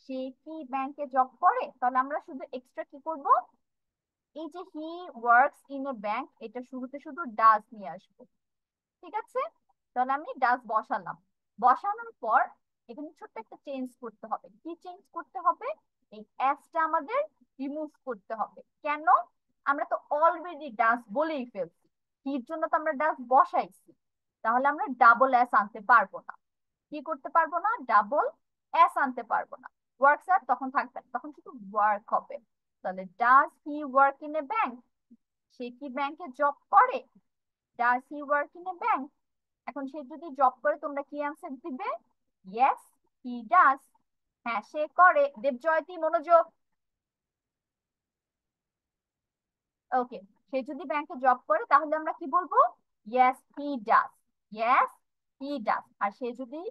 সে কি ব্যাংকে জব করে, তাহলে আমরা শুধু এক্সট্রা কি করব? এই যে হি ওয়ার্কস ইন এ ব্যাংক, এটা শুরুতে শুধু ডাজ নিয়ে আসবো। ঠিক আছে, তাহলে আমি ডাজ বসালাম। বসানোর পর এখানে ছোট্ট একটা চেঞ্জ করতে হবে। কি চেঞ্জ করতে হবে? এই এসটা আমাদের রিমুভ করতে হবে। কেন? আমরা তো অলরেডি ডাজ বলেই ফেলছি, হির জন্য তো আমরা ডাজ বসাইছি, তাহলে আমরা ডাবল এস আনতে পারবো না। কি করতে পারবো না? ডাবল এস আনতে পারবো না। ওয়ার্কস আর তখন থাকবে না, তখন শুধু ওয়ার্ক হবে। তাহলে does he work in a bank, সে কি ব্যাংকে জব করে? Does he work in a bank. এখন সে যদি জব করে তোমরা কি অ্যান্সার দিবে? ইয়েস হি ডাজ, হ্যাঁ সে করে। দেবজয়তী মনোযোগ। ওকে, সে যদি ব্যাংকে জব করে তাহলে আমরা কি বলবো? Yes he does, yes he does. আর সে যদি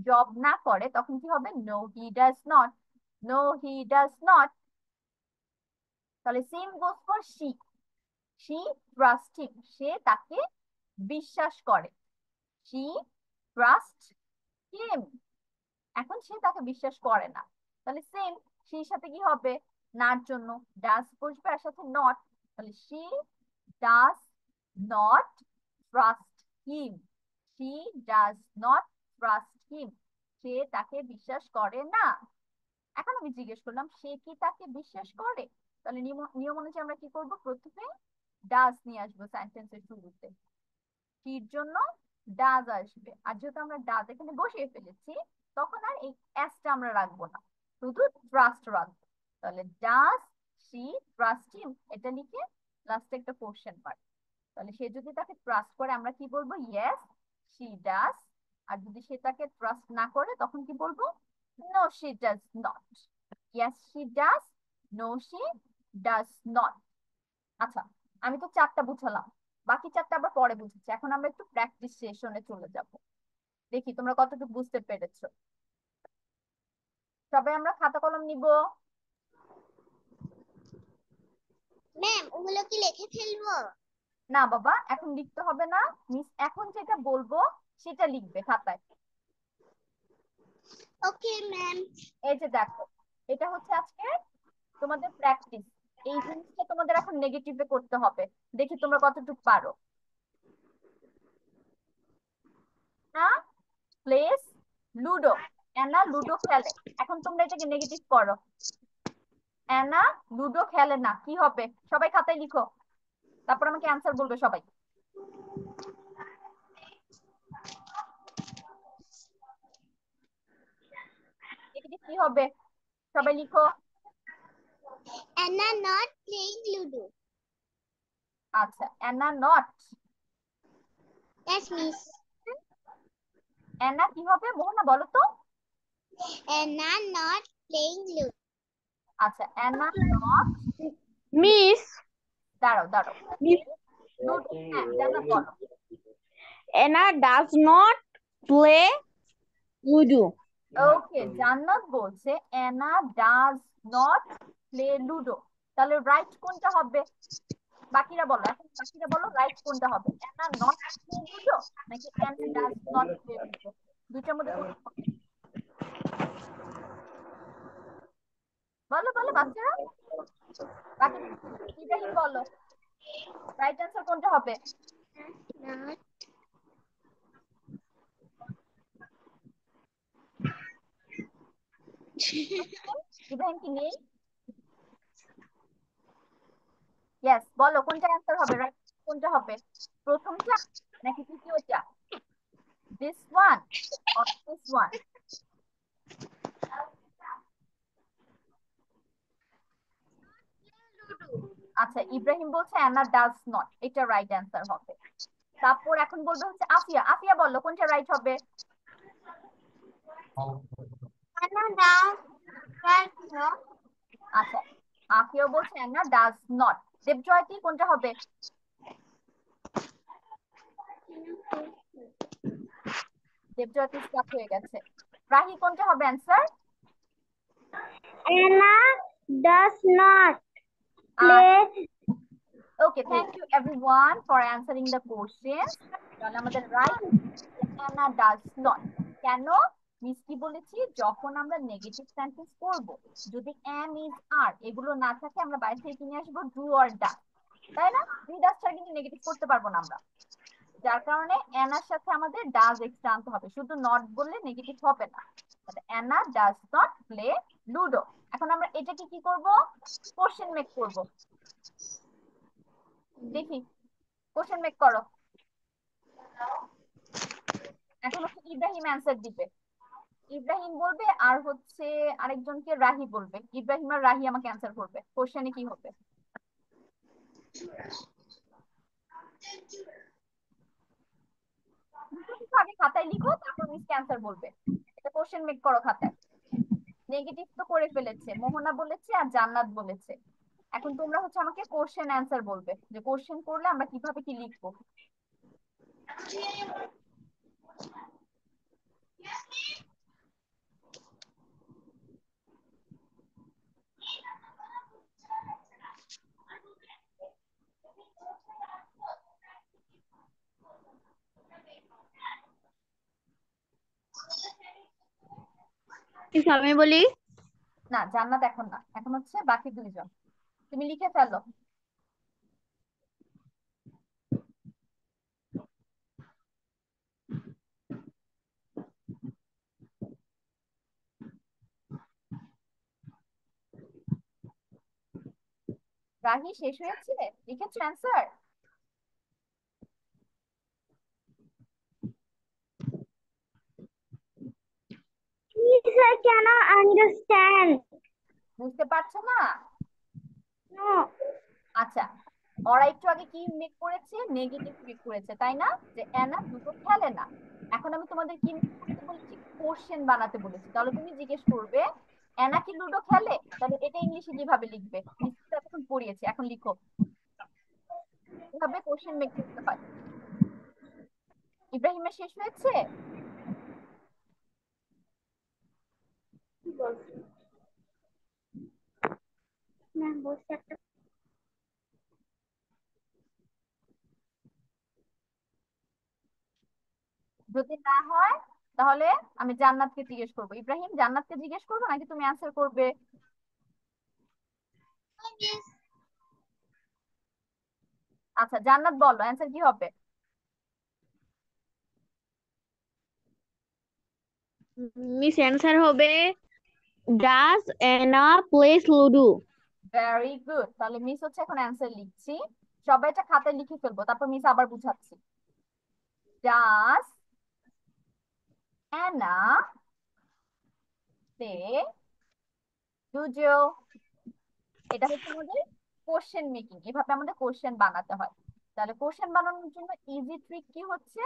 জব না করে তখন কি হবে? No he does not, no he does not. তাহলে same goes for she, she trust him, সে তাকে বিশ্বাস করে। শি ট্রাস্ট হিম, এখন সে তাকে বিশ্বাস করে না। তাহলে সেম, সেই সাথে কি হবে? নার জন্য ডাজ বসবে আর সাথে নট। তাহলে she does not trust him, she does not trust him, সে তাকে বিশ্বাস করে না। এখন আমি জিজ্ঞেস করলাম সে কি তাকে বিশ্বাস করে? তাহলে নিয়ম নিয়ম অনুযায়ী আমরা কি করব? প্রথমে ডাজ নিয়ে আসবো সেন্টেন্সের শুরুতে। শির জন্য ডাজ আসবে, আর যেহেতু আমরা ডাজ এখানে বসিয়ে ফেলেছি তখন আর এই এসটা আমরা রাখবো না, শুধু ট্রাস্ট রাখবো। তাহলে ডাজ শি ট্রাস্ট হিম, এটা লিখে লাস্টে একটা কোশ্চেন মার্ক। তাহলে সে যদি তাকে ট্রাস্ট করে আমরা কি বলবো? Yes she does. আর যদি সে তাকে ট্রাস্ট না করে তখন কি বলবো? No she does not. Yes she does, no she does not. আচ্ছা, আমি তো চারটা বুঝালাম, বাকি চারটা আবার পরে বুঝেছি। এখন আমরা একটু প্র্যাকটিস সেশনে চলে যাব, দেখি তোমরা কতটুকু বুঝতে পেরেছো। সবাই আমরা খাতা কলম নিব। ম্যাম ওগুলো কি লিখে ফেলবো? না বাবা, এখন লিখতে হবে না, মিস এখন যেটা বলবো সেটা লিখবে খাতায়। Okay ma'am. এই যে দেখো, এটা হচ্ছে আজকে তোমাদের প্র্যাকটিস। এই জিনিসটা তোমাদের এখন নেগেটিভে করতে হবে, দেখি তোমরা কতটুকু পারো। না, প্লেস লুডো, অ্যানা লুডো খেলে। এখন তোমরা এটাকে নেগেটিভ করো। অ্যানা লুডো খেলে না, কি হবে? সবাই খাতায় লিখো, তারপর আমাকে অ্যান্সার বলবে সবাই। নেগেটিভ কি হবে? সবাই লিখো। Anna not playing Ludo. আচ্ছা, Anna not. Yes, miss. Anna কি হবে মোহনা বলো তো? Anna not playing Ludo. আচ্ছা, অ্যানা নট। মিস দাঁড়াও দাঁড়াও, মিস লুডো, হ্যাঁ জান্নাত বলো। Anna does not play Ludo. Okay, Jannat বলছে Anna does not play Ludo. তাহলে রাইট কোনটা হবে? বাকিরা বলো, এখন বাকিরা বলো রাইট কোনটা হবে, অ্যানা নট প্লে লুডো নাকি Anna does not play Ludo? দুইটার মধ্যে কোনটা হবে? বলো বলো বাচ্চারা, বাকি ইব্রাহিম বলো রাইট অ্যান্সার কোনটা হবে? Not. ইব্রাহিম কি নেই? ইয়েস, বলো কোনটা অ্যান্সার হবে, রাইট কোনটা হবে? প্রথমটা নাকি তৃতীয়টা? This one or this one? আচ্ছা, ইব্রাহিম বলছে অ্যানা ডাজ নট, এটা রাইট অ্যান্সার হবে। তারপর এখন বলবে হচ্ছে আফিয়া, আফিয়া বললো কোনটা রাইট হবে? Anna does right no. আচ্ছা, আফিয়া বলছে অ্যানা ডাজ নট। দেবজয়তি কোনটা হবে? দেবজয়তি স্টাক হয়ে গেছে। রাহি কোনটা হবে answer? Anna does not play. Okay, thank you everyone for answering the question. তাহলে আমাদের রাইট অ্যানা ডাজ নট। কেন? মিস কি বলেছি, যখন আমরা নেগেটিভ সেন্টেন্স করব, যদি এম ইজ আর এগুলো না থাকে আমরা বাইরে থেকে কিনে আসবো ডু অর ডাজ, তাই না? দুই ডাজ ছাড়া কিন্তু নেগেটিভ করতে পারবো না আমরা, যার কারণে অ্যানার সাথে আমাদের ডাজ এক্সট্রা আনতে হবে, শুধু নট বললে নেগেটিভ হবে না। তাহলে Anna does not play Ludo. এখন আমরা এটাকে কি করব? কোশ্চেন মেক করব। দেখি, কোশ্চেন মেক করো। এখন হচ্ছে ইব্রাহিম অ্যান্সার দিবে, ইব্রাহিম বলবে আর হচ্ছে আরেকজনকে রাহি বলবে, ইব্রাহিম আর রাহি আমাকে অ্যান্সার করবে। কোশ্চেনে কি হবে? দুটো কিছু আগে খাতায় লিখো, তারপর মিসকে অ্যান্সার বলবে। এটা কোশ্চেন মেক করো খাতায়। নেগেটিভ তো করে ফেলেছে, মোহনা বলেছে আর জান্নাত বলেছে। এখন তোমরা হচ্ছে আমাকে কোশ্চেন অ্যান্সার বলবে, যে কোশ্চেন করলে আমরা কিভাবে কি লিখবো। আমি বলি না, জান্নাত এখন না, এখন হচ্ছে বাকি দুইজন। তুমি লিখে ফেলো। রাহি শেষ হয়েছে, লিখেছো অ্যান্সার? understand. বুঝতে পারছো না? No. আচ্ছা, ওরা একটু আগে কি মেক করেছে? নেগেটিভ মেক করেছে, তাই না? যে এনা দুটো খেলে না। এখন আমি তোমাদের কি make করতে বলেছি? কোশ্চেন বানাতে বলেছি। তাহলে তুমি জিজ্ঞেস করবে এনা কি লুডো খেলে? তাহলে এটা ইংলিশে কিভাবে লিখবে? নিশ্চয়ই এতক্ষণ পড়িয়েছি, এখন লিখো কিভাবে কোশ্চেন মেক করতে হয়। ইব্রাহিমের শেষ হয়েছে? যদি না হয় তাহলে আমি জান্নাতকে জিজ্ঞেস করবো। ইব্রাহিম, জান্নাতকে জিজ্ঞেস করবো নাকি তুমি অ্যান্সার করবে? আচ্ছা, জান্নাত বলো অ্যান্সার কি হবে? মিস অ্যান্সার হবে ডাস এনা প্লেস লুডো। Very good. তাহলে মিস হচ্ছে এখন অ্যান্সার লিখছি। সবাই এটা খাতায় লিখে ফেলবো, তারপর মিস আবার বুঝাচ্ছি। ডাস অ্যানা প্লে লুডো? এটা হচ্ছে আমাদের কোশ্চেন মেকিং, এভাবে আমাদের কোশ্চেন বানাতে হয়। তাহলে কোশ্চেন বানানোর জন্য ইজি ট্রিক কি হচ্ছে?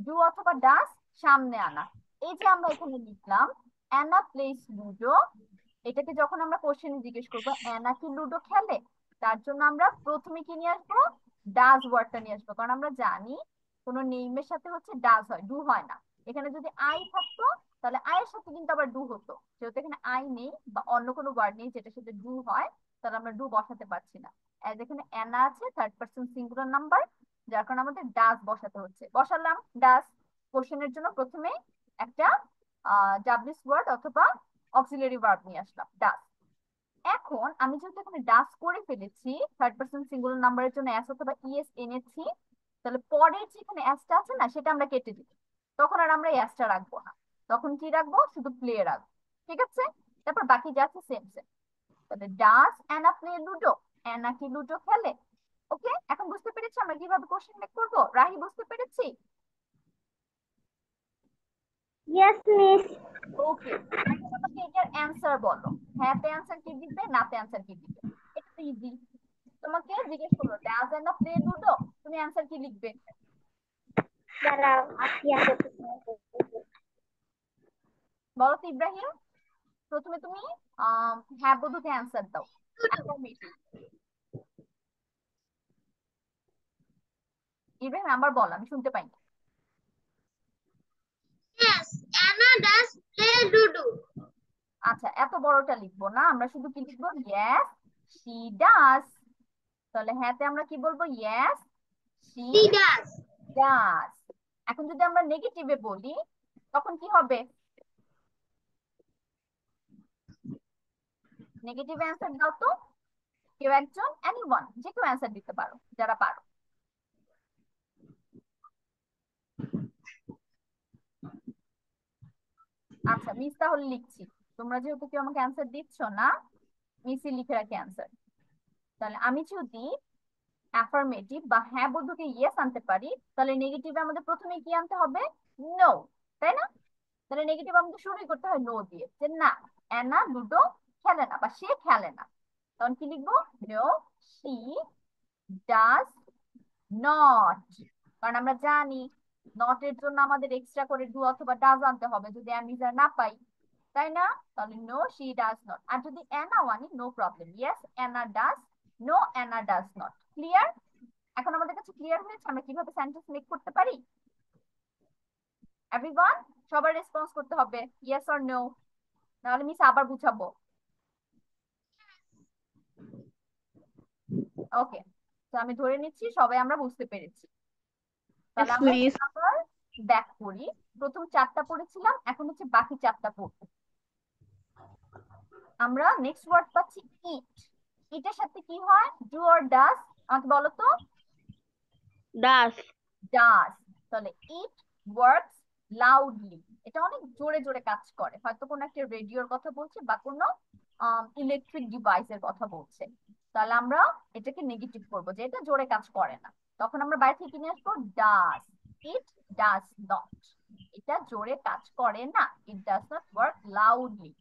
ডু অথবা ডাস সামনে আনা। এই যে আমরা এখানে লিখলাম অ্যানা প্লেস লুডো, এটাকে যখন আমরা কোশ্চেনে জিজ্ঞেস করবো অ্যানা কি লুডো খেলে, তার জন্য আমরা প্রথমে কি নিয়ে আসবো? ডাজ ওয়ার্ডটা নিয়ে আসবো। কারণ আমরা জানি কোনো নেইমের সাথে হচ্ছে ডাজ হয়, ডু হয় না। এখানে যদি আই থাকতো তাহলে আয়ের সাথে কিন্তু আবার ডু হতো। যেহেতু এখানে আই নেই বা অন্য কোনো ওয়ার্ড নেই যেটার সাথে ডু হয়, তাহলে আমরা ডু বসাতে পারছি না। আর এখানে অ্যানা আছে, থার্ড পারসন সিঙ্গুলার নাম্বার, যার কারণে আমাদের ডাজ বসাতে হচ্ছে। বসালাম ডাজ। কোশ্চেনের জন্য প্রথমে একটা ডাব্লিউএস ওয়ার্ড অথবা অক্সিলারি ভার্ব নিয়ে আসলাম, ডাস। এখন আমি যেহেতু এখানে ডাস করে ফেলেছি, থার্ড পারসন সিঙ্গুলার নাম্বারের জন্য এস অথবা ইএস এনেছি, তাহলে পরের যেখানে এসটা আছে না, সেটা আমরা কেটে দিই। তখন আর আমরা এসটা রাখবো না, তখন কি রাখবো? শুধু প্লে রাখবো। ঠিক আছে? তারপর বাকি যা আছে সেম সেম। তাহলে ডাস অ্যানা প্লে লুডো? অ্যানা কি লুডো খেলে? ওকে, এখন বুঝতে পেরেছি আমরা কিভাবে কোশ্চেন মেক করবো? রাহি, বুঝতে পেরেছি? Yes, miss. ওকে, এখন আমাকে এটার অ্যান্সার বলো। হ্যাঁতে অ্যান্সার কি দিবে, নাতে অ্যান্সার কি দিবে? এটা তো ইজি। তোমাকে জিজ্ঞেস করলো ডাজ এন্ড প্লে লুডো, তুমি অ্যান্সার কি লিখবে? দাঁড়াও, আসি আসি। বলো তো ইব্রাহিম। প্রথমে তুমি হ্যাঁ বধুকে অ্যান্সার দাও, অ্যাফার্মেটিভ। ইব্রাহিম আবার বল, আমি শুনতে পাইনি। Yes, Anna does play Ludo. আচ্ছা, এত বড়টা লিখবো না, আমরা শুধু কি লিখবো? Yes she does. তাহলে হ্যাঁতে আমরা কি বলবো? Yes she She does. Does. এখন যদি আমরা নেগেটিভে বলি তখন কি হবে? নেগেটিভ অ্যান্সার দাও তো কেউ একজন, এনিওয়ান, যে কেউ অ্যান্সার দিতে পারো যারা পারো। আচ্ছা, মিস তাহলে লিখছি। তোমরা যেহেতু কেউ আমাকে অ্যান্সার দিচ্ছ না, মিসই লিখে রাখি অ্যান্সার। তাহলে আমি যদি অ্যাফার্মেটিভ বা হ্যাঁ বন্ধুকে ইয়েস আনতে পারি, তাহলে নেগেটিভে আমাদের প্রথমে কি আনতে হবে? নো, তাই না? তাহলে নেগেটিভ আমাদের শুরুই করতে হয় নো দিয়ে, যে না অ্যানা লুডো খেলে না বা সে খেলে না। তখন কি লিখবো? No she does not. কারণ আমরা জানি নট এর জন্য আমাদের এক্সট্রা করে ডু অথবা ডাজ আনতে হবে যদি অ্যামিজার না পাই, তাই না? তাহলে নো শি ডাজ নট। আর যদি অ্যানা আনি, no problem, yes Anna does, no Anna does not. Clear? এখন আমাদের কাছে ক্লিয়ার হয়েছে আমরা কিভাবে সেন্টেন্স মেক করতে পারি। এভরিওয়ান, সবার রেসপন্স করতে হবে ইয়েস অর নো, নাহলে মিস আবার বুঝাবো। ওকে, তো আমি ধরে নিচ্ছি সবাই আমরা বুঝতে পেরেছি। তাহলে আমরা মিস আবার ব্যাক করি। প্রথম চারটা পড়েছিলাম, এখন হচ্ছে বাকি চারটা পড়বো। আমরা নেক্সট ওয়ার্ড পাচ্ছি ইট। ইটের সাথে কি হয়? ডু অর ডাস? আমাকে বলো তো। ডাস। ডাস। তাহলে ইট ওয়ার্কস লাউডলি, এটা অনেক জোরে জোরে কাজ করে, হয়তো কোনো একটা রেডিওর কথা বলছে বা কোনো ইলেকট্রিক ডিভাইসের কথা বলছে। তাহলে আমরা এটাকে নেগেটিভ করবো যে এটা জোরে কাজ করে না। তখন আমরা বাইরে থেকে নিয়ে আসবো ডাস। ইট ডাস নট, এটা জোরে কাজ করে না। ইট ডাস নট ওয়ার্ক লাউডলি।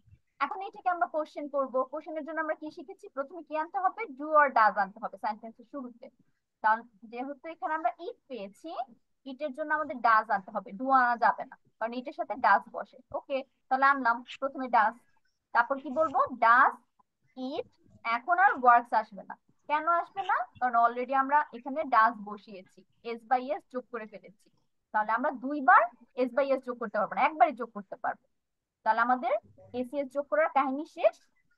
এখন এটাকে আমরা কোশ্চেন করব। কোশ্চেনের জন্য আমরা কি শিখেছি? প্রথমে কি আনতে হবে? ডু অর ডাজ আনতে হবে সেন্টেন্সের শুরুতে। কারণ যেহেতু এখানে আমরা ইট পেয়েছি, ইটের জন্য আমাদের ডাজ আনতে হবে, ডু আনা যাবে না, কারণ ইটের সাথে ডাজ বসে। ওকে, তাহলে আনলাম প্রথমে ডাজ। তারপর কি বলবো? Does it. এখন আর ওয়ার্কস আসবে না। কেন আসবে না? কারণ অলরেডি আমরা এখানে ডাজ বসিয়েছি, এস বাই এস যোগ করে ফেলেছি। তাহলে আমরা দুইবার এস বাই এস যোগ করতে পারবো না, একবারই যোগ করতে পারবো। তাহলে আমাদের এসিএস যোগ করার কাহিনী শেষ,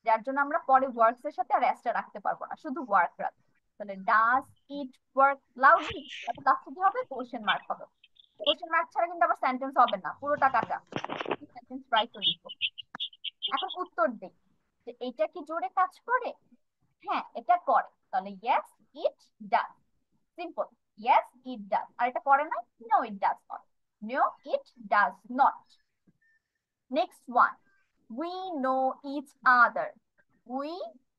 যার জন্য আমরা পরে ওয়ার্কস এর সাথে আর এসটা রাখতে পারবো না, শুধু ওয়ার্ক রাখবো। তাহলে ডাজ ইট ওয়ার্ক লাউডলি, তারপর লাস্টে কি হবে? কোশ্চেন মার্ক হবে। কোশ্চেন মার্ক ছাড়া কিন্তু আবার সেন্টেন্স হবে না, পুরোটা কাটা। সেন্টেন্স রাইট লিখবো। এখন উত্তর দিই যে এটা কি জোরে কাজ করে? হ্যাঁ, এটা করে। তাহলে yes it does. Simple, yes it does. আর এটা করে না? No it does not. No it does not. Next one, we know each other. we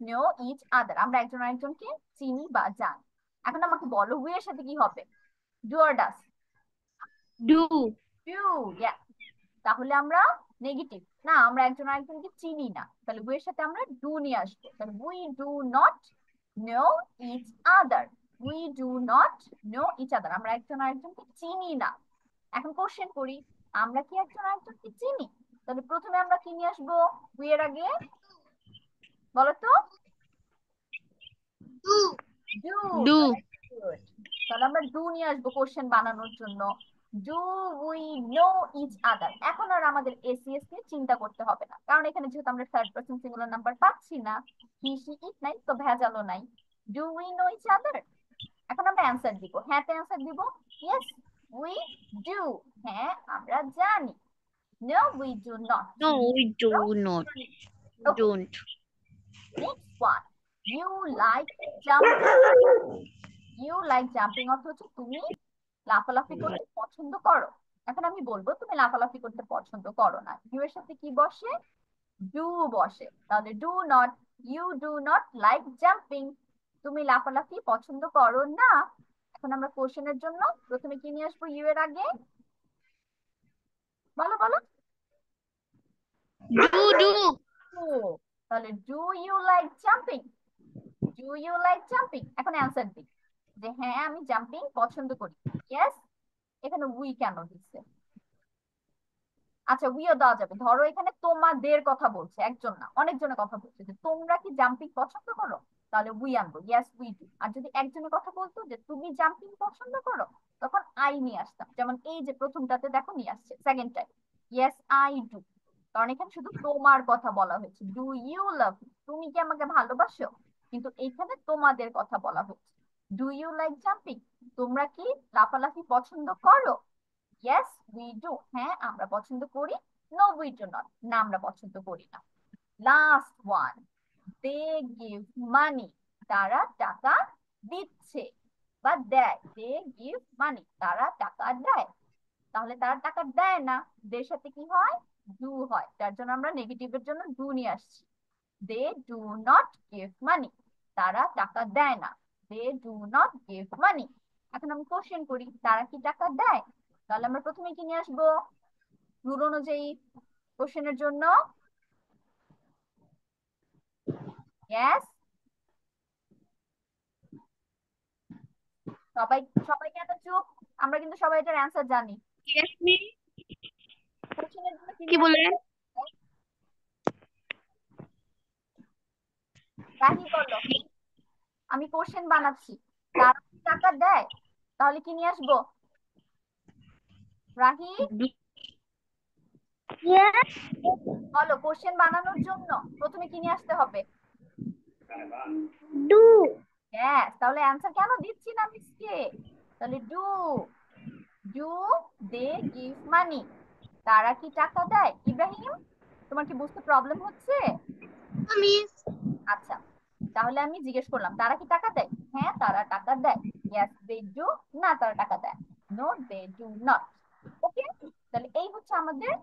know each other, আমরা একজন আরেকজনকে চিনি বা জানি। এখন আমাকে বলো we এর সাথে কি হবে? do or does? Do. do, yeah। তাহলে আমরা নেগেটিভ না, আমরা একজন আরেকজনকে চিনি না, তাহলে we এর সাথে আমরা do নিয়ে আসবো। তাহলে we do not know each other। we do not know each other, আমরা একজন আরেকজনকে চিনি না। এখন কোশ্চেন করি, আমরা কি একজন আরেকজনকে চিনি? তাহলে প্রথমে আমরা কি নিয়ে আসবো we এর আগে? বলো তো। ডু। Do. গুড। তাহলে আমরা ডু নিয়ে আসবো কোশ্চেন বানানোর জন্য। Do we know each other. এখন আর আমাদের এসিএস নিয়ে চিন্তা করতে হবে না, কারণ এখানে যেহেতু আমরা থার্ড পারসন সিঙ্গুলার নাম্বার পাচ্ছি না, হি সি ইট নাই, তো ভেজালও নাই। Do we know each other. এখন আমরা অ্যান্সার দিব, হ্যাঁ তে অ্যান্সার দিব। ইয়েস উই ডু, হ্যাঁ আমরা জানি। No we do not. No, we do not. Okay, Don't. Next one, you like jumping. You like jumping অর্থ হচ্ছে তুমি লাফালাফি করতে পছন্দ করো। এখন আমি বলবো তুমি লাফালাফি করতে পছন্দ করো না, ইউ এর সাথে কি বসে? ডু বসে। তাহলে do not, you do not like jumping, তুমি লাফালাফি পছন্দ করো না। এখন আমরা কোশ্চেনের জন্য প্রথমে কি নিয়ে আসবো ইউ এর আগে? বলো বলো। Do. ডু। তাহলে do you like jumping, do you like jumping. এখন অ্যান্সার দিই যে হ্যাঁ আমি জাম্পিং পছন্দ করি। ইয়েস। এখানে উই কেন দিচ্ছে? আচ্ছা উইও দেওয়া যাবে। ধরো এখানে তোমাদের কথা বলছে, একজন না অনেকজনের কথা বলছে, যে তোমরা কি জাম্পিং পছন্দ করো? তাহলে উই আনবো, ইয়েস উই ডু। আর যদি একজনের কথা বলতো যে তুমি জাম্পিং পছন্দ করো, তখন আই নিয়ে আসতাম। যেমন এই যে প্রথমটাতে দেখো নিয়ে আসছে, second time yes I do, কারণ এখানে শুধু তোমার কথা বলা হয়েছে। ডু ইউ লাভ, তুমি কি আমাকে ভালোবাসো? কিন্তু এইখানে তোমাদের কথা বলা হয়েছে। ডু ইউ লাইক জাম্পিং, তোমরা কি লাফালাফি পছন্দ করো? ইয়েস উই ডু, হ্যাঁ আমরা পছন্দ করি। নো উই ডু নট, না আমরা পছন্দ করি না। Last one, they give money, তারা টাকা দিচ্ছে বা দেয়। দে গিভ মানি, তারা টাকা দেয়। তাহলে তারা টাকা দেয় না, দের সাথে কি হয়? ডু হয়, যার জন্য আমরা নেগেটিভের জন্য ডু নিয়ে আসছি। They do not give money, তারা টাকা দেয় না। They do not give money. এখন আমি কোশ্চেন করি, তারা কি টাকা দেয়? তাহলে আমরা প্রথমে কি নিয়ে আসবো রুল অনুযায়ী কোশ্চেনের জন্য? ইয়েস। সবাই সবাই কেন চুপ? আমরা কিন্তু সবাই এটার অ্যান্সার জানি। Yes, me. কোশ্চেনের জন্য কি কি নিয়ে বললেন? আসবো? রাহি বলো। আমি কোশ্চেন বানাচ্ছি, তারা কি টাকা দেয়, তাহলে কি নিয়ে আসবো? রাহি Yes. বলো, কোশ্চেন বানানোর জন্য প্রথমে কি নিয়ে আসতে হবে? Do. হ্যাঁ, তাহলে অ্যান্সার কেন দিচ্ছি না মিসকে? তাহলে do, do they give money, তারা কি টাকা দেয়? ইব্রাহিম, তোমার কি বুঝতে প্রবলেম হচ্ছে? Miss. আচ্ছা, তাহলে আমি জিজ্ঞেস করলাম তারা কি টাকা দেয়? হ্যাঁ তারা টাকা দেয়। ইয়েস দে ডু, না তারা টাকা দেয়। No they do not. Okay, তাহলে এই হচ্ছে আমাদের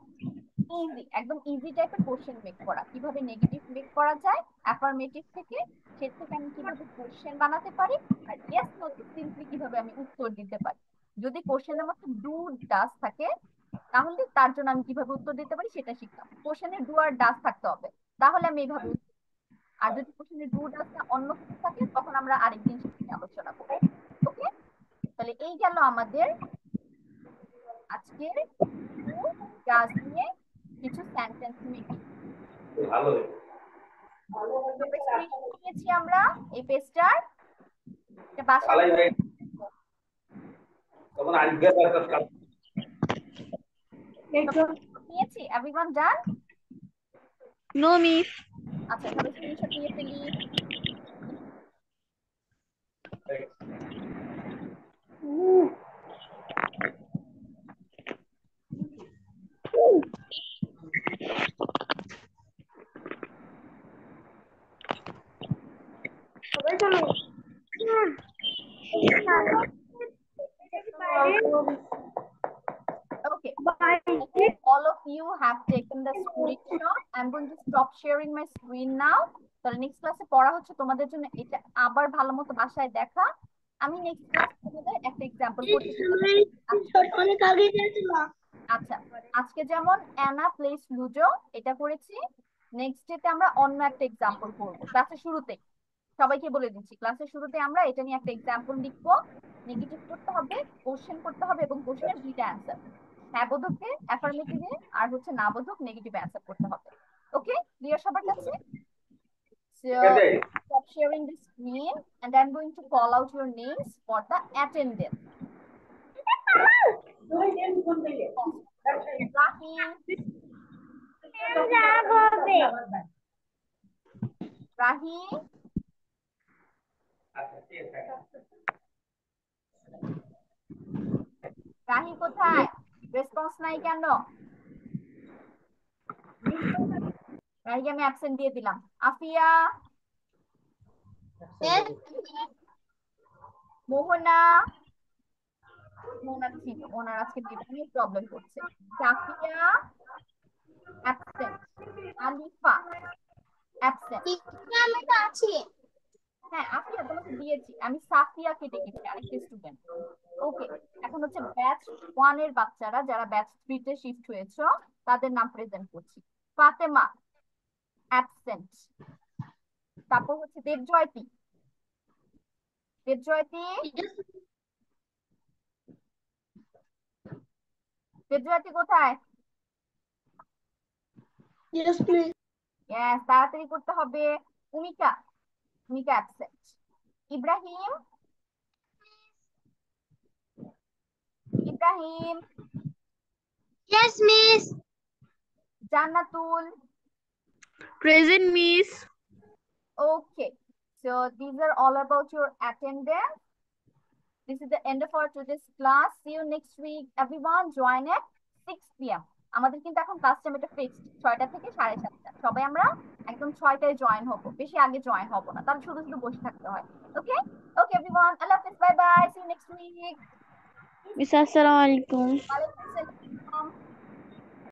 ইজি, একদম ইজি টাইপের কোশ্চেন মেক করা। কিভাবে নেগেটিভ মেক করা যায় অ্যাফার্মেটিভ থেকে, সে থেকে আমি কিভাবে কোশ্চেন বানাতে পারি, আর ইয়েস নো তে সিম্পলি কিভাবে আমি উত্তর দিতে পারি। যদি কোশ্চেনের মধ্যে ডু ডাস থাকে, তাহলে তার জন্য আমি কিভাবে উত্তর দিতে পারি সেটা শিখলাম। কোশ্চেনে ডু আর ডাস থাকতে হবে, তাহলে আমি এইভাবে উত্তর দিবো। আর যদি কোশ্চেনে ডু ডাজ না অন্য কিছু থাকে তখন আমরা আরেকদিন সেটা নিয়ে আলোচনা করবো। ওকে, তাহলে এই গেল আমাদের আজকের ডু ডাজ নিয়ে কিছু সেন্টেন্স মেকিং। সবাই স্ক্রিনশট নিয়েছি আমরা এই পেজটার, এটা বাসায় নিয়েছি। এভরিওয়ান ডান? No, miss. আচ্ছা, সবাই স্ক্রিনশট নিয়ে ফেলি। Okay. I hope all of you have taken the screenshot. I'm going to stop sharing my screen now. তাহলে নেক্সট ক্লাসে পড়া হচ্ছে তোমাদের জন্য এটা আবার ভালো মতো বাসায় দেখা। আমি নেক্সট ক্লাস তোমাদের একটা এক্সাম্পল করতে আচ্ছা, আজকে যেমন অ্যানা প্লেস লুডো এটা করেছি, নেক্সট ডেতে আমরা অন্য একটা এক্সাম্পল করবো ক্লাসের শুরুতে। সবাইকে বলে দিচ্ছি ক্লাসের শুরুতে আমরা এটা নিয়ে একটা এক্সাম্পল লিখবো, নেগেটিভ করতে হবে, কোশ্চেন করতে হবে এবং কোশ্চেনের দুইটা অ্যান্সার, হ্যাঁ বোধককে অ্যাফার্মেটিভে আর হচ্ছে না বোধক নেগেটিভ অ্যান্সার করতে হবে। ওকে, ক্লিয়ার সবার কাছে? So stop sharing the screen and I'm going to call out your names for the attendance. Rahim, Rahi কোথায়? রেসপন্স নাই কেন? রাহিকে আমি অ্যাবসেন্ট দিয়ে দিলাম। আফিয়া, মোহনা, মোহনা ছিল, ওনার আজকে নিয়ে প্রবলেম করছে। Safia absent, Alifa absent. আমি তো আছি। হ্যাঁ আফিয়া তোমাকে দিয়েছি, আমি সাফিয়াকে ডেকেছি, আরেকটা স্টুডেন্ট। ওকে, এখন হচ্ছে ব্যাচ 1 এর বাচ্চারা যারা ব্যাচ 3 তে শিফট হয়েছে তাদের নাম প্রেজেন্ট করছি। ফাতেমা অ্যাবসেন্ট। তারপর হচ্ছে দেবজয়তী, দেবজয়তী, দেবজয়তী কোথায়? Yes, please. ইয়েস, তাড়াতাড়ি করতে হবে। ভূমিকা, ভূমিকা absent. Ibrahim, Ibrahim, Yes, miss. Jannatul. Present, miss. Okay, so these are all about your attendance. This is the end of our today's class. See you next week. Everyone join at 6 p.m. আমাদের কিন্তু এখন class time এটা fixed 6টা থেকে 7:30। সবাই আমরা একদম 6টায় join হব, বেশি আগে জয়েন হব না, তাহলে শুধু শুধু বসে থাকতে হয়। ওকে ওকে এভরিওয়ান, আল্লাহ হাফেজ, bye bye, see you next week. Miss, assalamu alaikum. ওয়ালাইকুম আসসালাম।